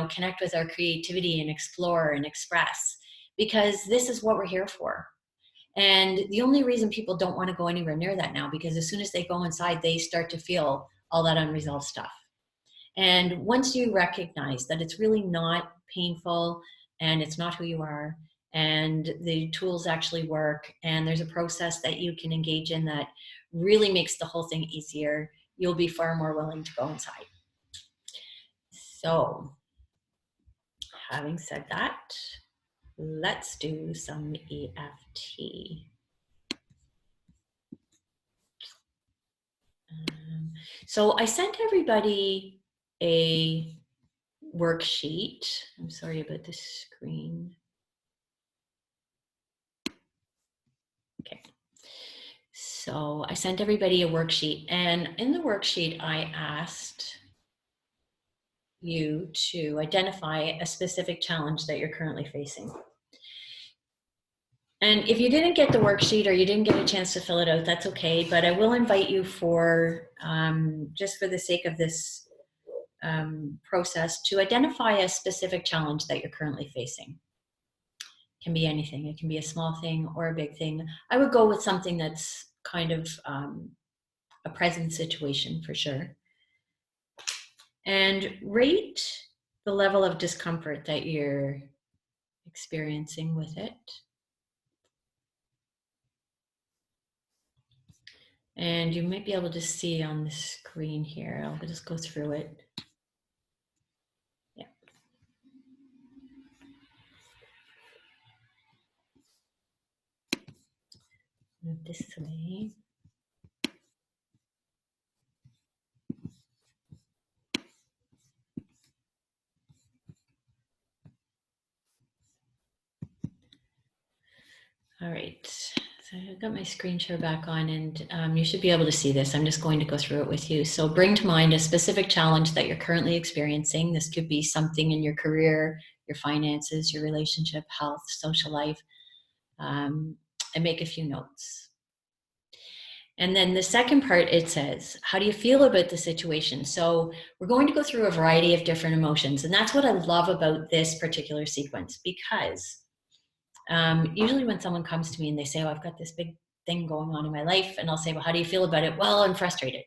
connect with our creativity and explore and express, because this is what we're here for. And the only reason people don't want to go anywhere near that now, because as soon as they go inside, they start to feel all that unresolved stuff. And once you recognize that it's really not painful and it's not who you are, and the tools actually work, and there's a process that you can engage in that really makes the whole thing easier, you'll be far more willing to go inside. So, having said that, let's do some EFT. So I sent everybody a worksheet. I'm sorry about the screen. Okay. So I sent everybody a worksheet, and in the worksheet, I asked you to identify a specific challenge that you're currently facing. And if you didn't get the worksheet or you didn't get a chance to fill it out, that's okay. But I will invite you for, just for the sake of this process, to identify a specific challenge that you're currently facing. It can be anything. It can be a small thing or a big thing. I would go with something that's kind of a present situation for sure. And rate the level of discomfort that you're experiencing with it. And you might be able to see on the screen here. I'll just go through it. Yeah. Move this way. I've got my screen share back on, and you should be able to see this. I'm just going to go through it with you. So bring to mind a specific challenge that you're currently experiencing. This could be something in your career, your finances, your relationship, health, social life, and make a few notes. And then the second part, it says, how do you feel about the situation? So we're going to go through a variety of different emotions. And that's what I love about this particular sequence, because usually when someone comes to me and they say, oh, I've got this big thing going on in my life, and I'll say, well, how do you feel about it? Well, I'm frustrated.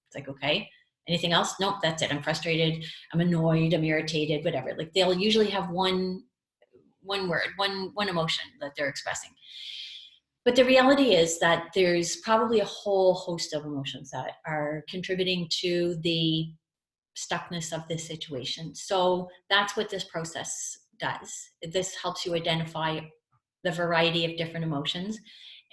It's like, okay, anything else? Nope, that's it. I'm frustrated, I'm annoyed, I'm irritated, whatever. Like they'll usually have one word, one emotion that they're expressing. But the reality is that there's probably a whole host of emotions that are contributing to the stuckness of this situation. So that's what this process does. This helps you identify the variety of different emotions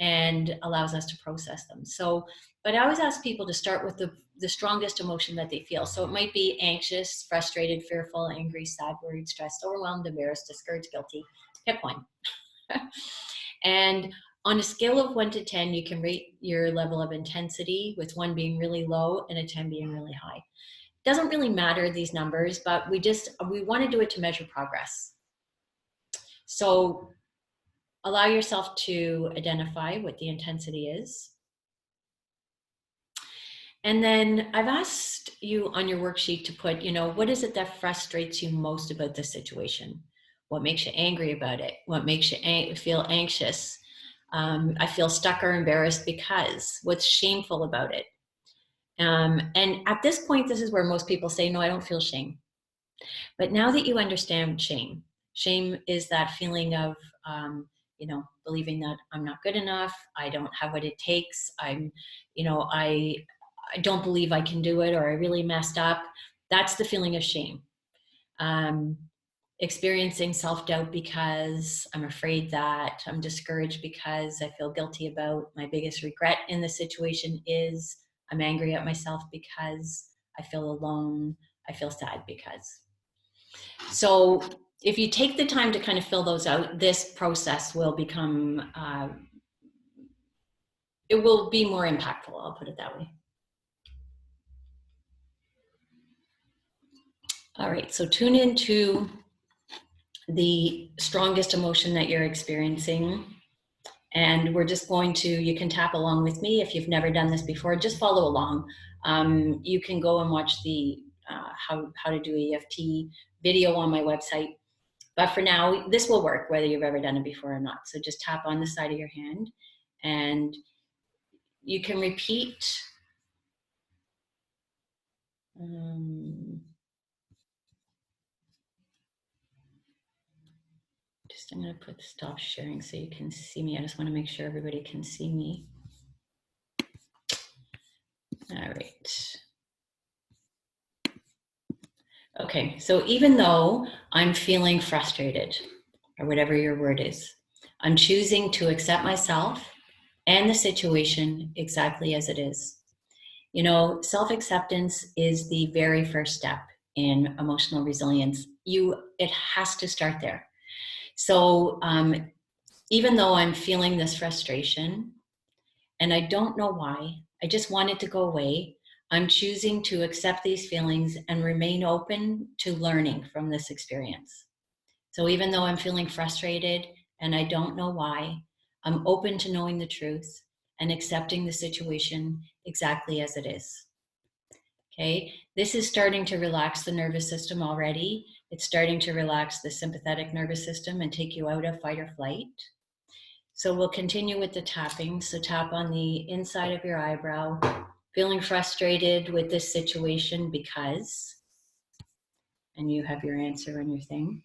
and allows us to process them. So, but I always ask people to start with the strongest emotion that they feel. So it might be anxious, frustrated, fearful, angry, sad, worried, stressed, overwhelmed, embarrassed, discouraged, guilty. Pick one. And on a scale of 1 to 10, you can rate your level of intensity, with 1 being really low and a 10 being really high. It doesn't really matter, these numbers, but we want to do it to measure progress. So allow yourself to identify what the intensity is. And then I've asked you on your worksheet to put, what is it that frustrates you most about the situation? What makes you angry about it? What makes you feel anxious? I feel stuck or embarrassed because. What's shameful about it? And at this point, this is where most people say, no, I don't feel shame. But now that you understand shame is that feeling of, believing that I'm not good enough, I don't have what it takes, I don't believe I can do it, or I really messed up. That's the feeling of shame. Experiencing self-doubt because I'm afraid that, I'm discouraged because I feel guilty about, my biggest regret in the situation is I'm angry at myself because I feel alone, I feel sad because. So if you take the time to kind of fill those out, this process will become, it will be more impactful, I'll put it that way. All right, so tune into the strongest emotion that you're experiencing. And we're just going to, you can tap along with me if you've never done this before, just follow along. You can go and watch the how to do EFT video on my website. But for now, this will work whether you've ever done it before or not. So just tap on the side of your hand and you can repeat. I'm going to put stop sharing so you can see me. I just want to make sure everybody can see me. All right. Okay, so even though I'm feeling frustrated, or whatever your word is, I'm choosing to accept myself and the situation exactly as it is. Self-acceptance is the very first step in emotional resilience. It has to start there. So even though I'm feeling this frustration and I don't know why, I just want it to go away, I'm choosing to accept these feelings and remain open to learning from this experience. So even though I'm feeling frustrated and I don't know why, I'm open to knowing the truth and accepting the situation exactly as it is. Okay, this is starting to relax the nervous system already. It's starting to relax the sympathetic nervous system and take you out of fight or flight. So we'll continue with the tapping. So tap on the inside of your eyebrow, feeling frustrated with this situation because, and you have your answer on your thing.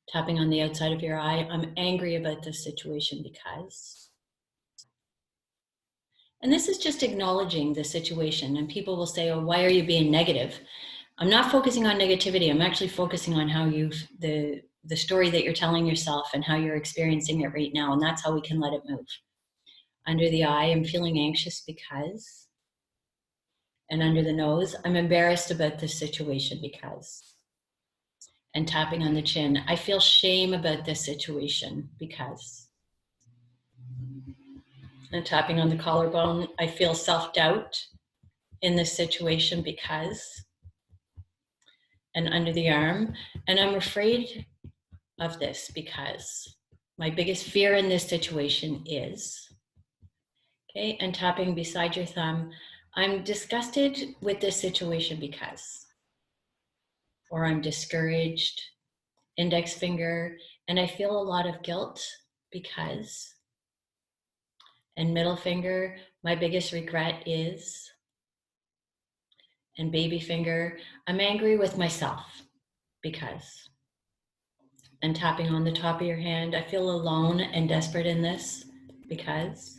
Tapping on the outside of your eye, I'm angry about this situation because. And this is just acknowledging the situation. And people will say, oh, why are you being negative? I'm not focusing on negativity. I'm actually focusing on how the story that you're telling yourself and how you're experiencing it right now. And that's how we can let it move. Under the eye, I'm feeling anxious because. And under the nose, I'm embarrassed about this situation because. And tapping on the chin, I feel shame about this situation because. And tapping on the collarbone, I feel self-doubt in this situation because, and under the arm, and I'm afraid of this because my biggest fear in this situation is, okay, and tapping beside your thumb, I'm disgusted with this situation because, or I'm discouraged, index finger, and I feel a lot of guilt because, and middle finger, my biggest regret is, and baby finger, I'm angry with myself because, and tapping on the top of your hand, I feel alone and desperate in this because,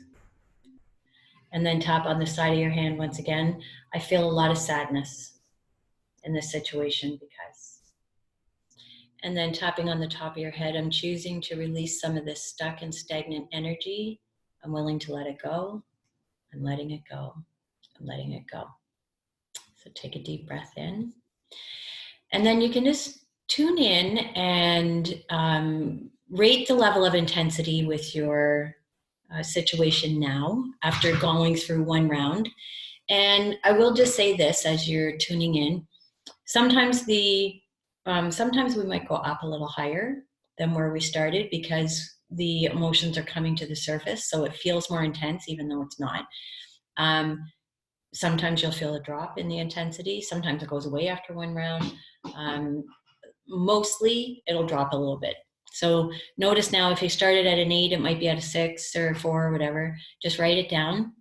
and then tap on the side of your hand once again, I feel a lot of sadness in this situation because, and then tapping on the top of your head, I'm choosing to release some of this stuck and stagnant energy. I'm willing to let it go. I'm letting it go. I'm letting it go. So take a deep breath in. And then you can just tune in and rate the level of intensity with your situation now after going through one round. And I will just say this as you're tuning in. Sometimes sometimes we might go up a little higher than where we started because the emotions are coming to the surface. So it feels more intense, even though it's not. Sometimes you'll feel a drop in the intensity. Sometimes it goes away after one round. Mostly it'll drop a little bit. So notice now if you started at an 8, it might be at a 6 or a 4 or whatever. Just write it down.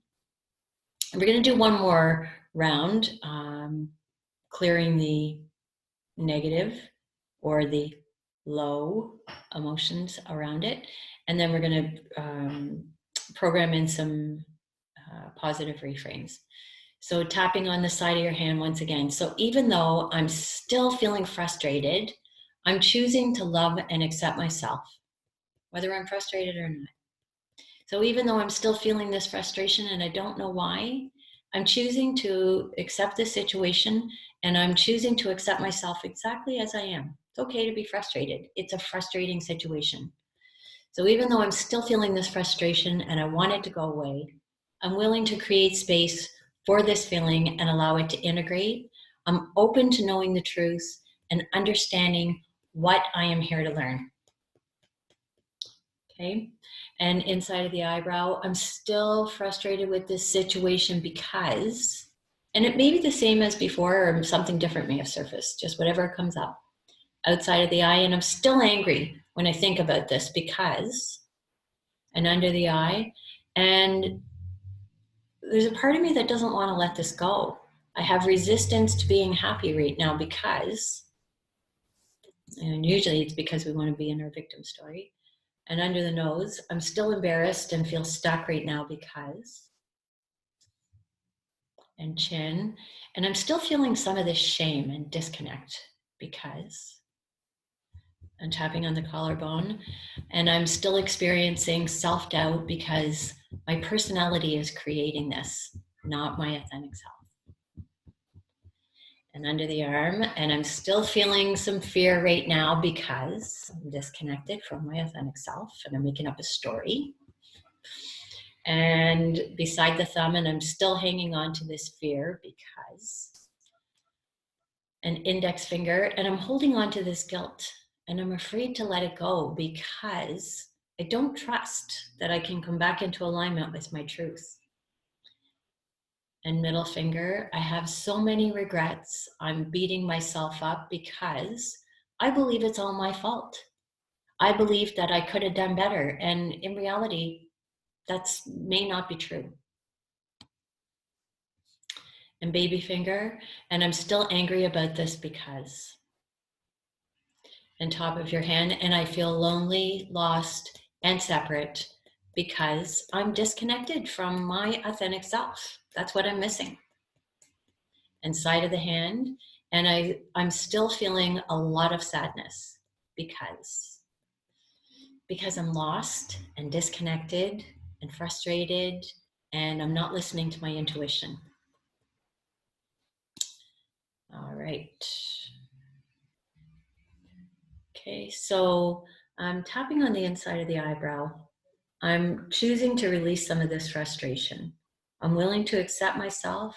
And we're going to do one more round, clearing the negative or the low emotions around it. And then we're going to program in some positive reframes. So tapping on the side of your hand once again. So even though I'm still feeling frustrated, I'm choosing to love and accept myself, whether I'm frustrated or not. So even though I'm still feeling this frustration and I don't know why, I'm choosing to accept this situation and I'm choosing to accept myself exactly as I am. It's okay to be frustrated. It's a frustrating situation. So even though I'm still feeling this frustration and I want it to go away, I'm willing to create space for this feeling and allow it to integrate. I'm open to knowing the truth and understanding what I am here to learn. Okay. And inside of the eyebrow, I'm still frustrated with this situation because, and it may be the same as before or something different may have surfaced, just whatever comes up outside of the eye. And I'm still angry when I think about this because, and under the eye. And there's a part of me that doesn't want to let this go. I have resistance to being happy right now because, and usually it's because we want to be in our victim story. And under the nose, I'm still embarrassed and feel stuck right now because, and chin, and I'm still feeling some of this shame and disconnect because, and tapping on the collarbone, and I'm still experiencing self-doubt because my personality is creating this, not my authentic self. And under the arm, and I'm still feeling some fear right now because I'm disconnected from my authentic self and I'm making up a story. And beside the thumb, and I'm still hanging on to this fear because, an index finger, and I'm holding on to this guilt and I'm afraid to let it go because I don't trust that I can come back into alignment with my truth. And middle finger, I have so many regrets. I'm beating myself up because I believe it's all my fault. I believe that I could have done better. And in reality, that's may not be true. And baby finger, and I'm still angry about this because, and top of your hand, and I feel lonely, lost, and separate because I'm disconnected from my authentic self. That's what I'm missing. And side of the hand, and I'm still feeling a lot of sadness because I'm lost and disconnected and frustrated and I'm not listening to my intuition. All right. Okay, so I'm tapping on the inside of the eyebrow I'm choosing to release some of this frustration. I'm willing to accept myself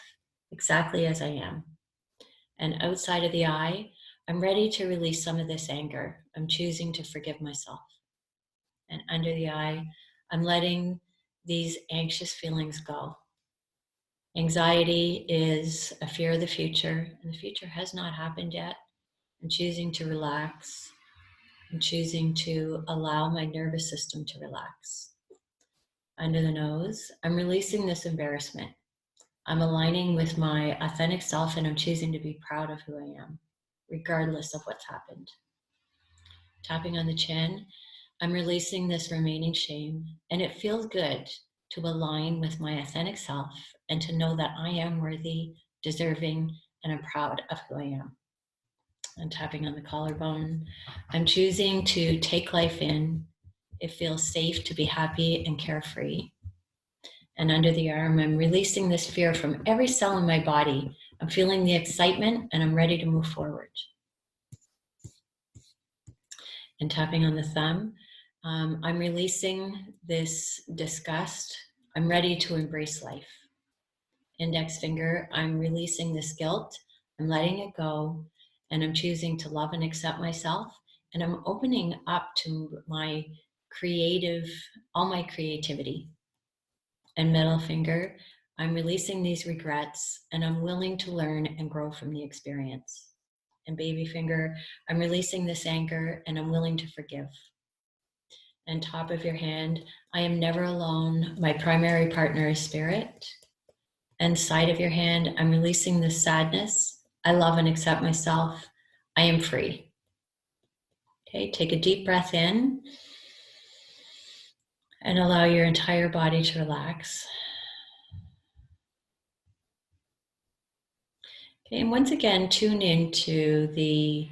exactly as I am. And outside of the eye, I'm ready to release some of this anger. I'm choosing to forgive myself. And under the eye, I'm letting these anxious feelings go. Anxiety is a fear of the future, and the future has not happened yet. I'm choosing to relax. I'm choosing to allow my nervous system to relax. Under the nose, I'm releasing this embarrassment. I'm aligning with my authentic self, and I'm choosing to be proud of who I am, regardless of what's happened. Tapping on the chin, I'm releasing this remaining shame, and it feels good to align with my authentic self and to know that I am worthy, deserving, and I'm proud of who I am. And tapping on the collarbone, I'm choosing to take life in. It feels safe to be happy and carefree. And under the arm, I'm releasing this fear from every cell in my body. I'm feeling the excitement and I'm ready to move forward. And tapping on the thumb, I'm releasing this disgust. I'm ready to embrace life. Index finger, I'm releasing this guilt. I'm letting it go, and I'm choosing to love and accept myself. And I'm opening up to my all my creativity. And middle finger, I'm releasing these regrets, and I'm willing to learn and grow from the experience. And baby finger, I'm releasing this anger, and I'm willing to forgive. And top of your hand, I am never alone. My primary partner is spirit. And side of your hand, I'm releasing this sadness. I love and accept myself. I am free. Okay, take a deep breath in and allow your entire body to relax. Okay, and once again, tune into the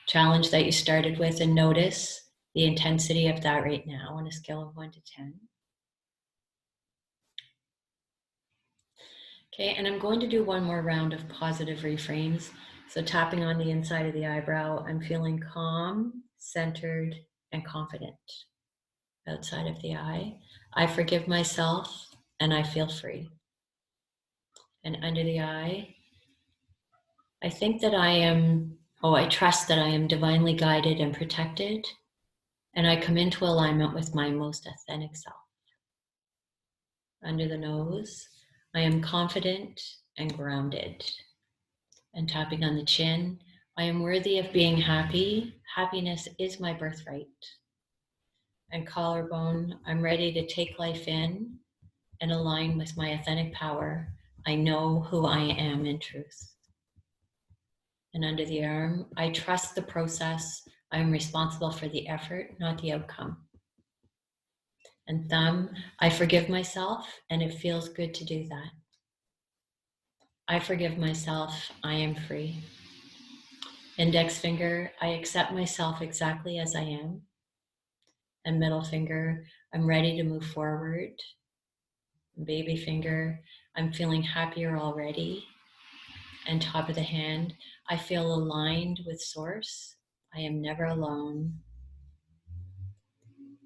challenge that you started with and notice the intensity of that right now on a scale of 1 to 10. Okay, and I'm going to do one more round of positive reframes. So tapping on the inside of the eyebrow, I'm feeling calm, centered, and confident. Outside of the eye, I forgive myself and I feel free. And under the eye, I think that I trust that I am divinely guided and protected, and I come into alignment with my most authentic self. Under the nose, I am confident and grounded. And tapping on the chin, I am worthy of being happy. Happiness is my birthright. And collarbone, I'm ready to take life in and align with my authentic power. I know who I am in truth. And under the arm, I trust the process. I am responsible for the effort, not the outcome. And thumb, I forgive myself, and it feels good to do that. I forgive myself, I am free. Index finger, I accept myself exactly as I am. And middle finger, I'm ready to move forward. Baby finger, I'm feeling happier already. And top of the hand, I feel aligned with source. I am never alone.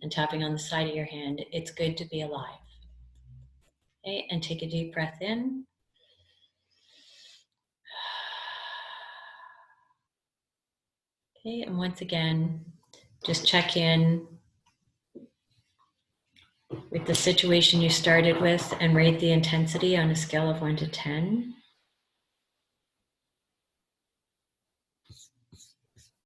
And tapping on the side of your hand, it's good to be alive. Okay, and take a deep breath in. Okay, and once again, just check in with the situation you started with and rate the intensity on a scale of 1 to 10.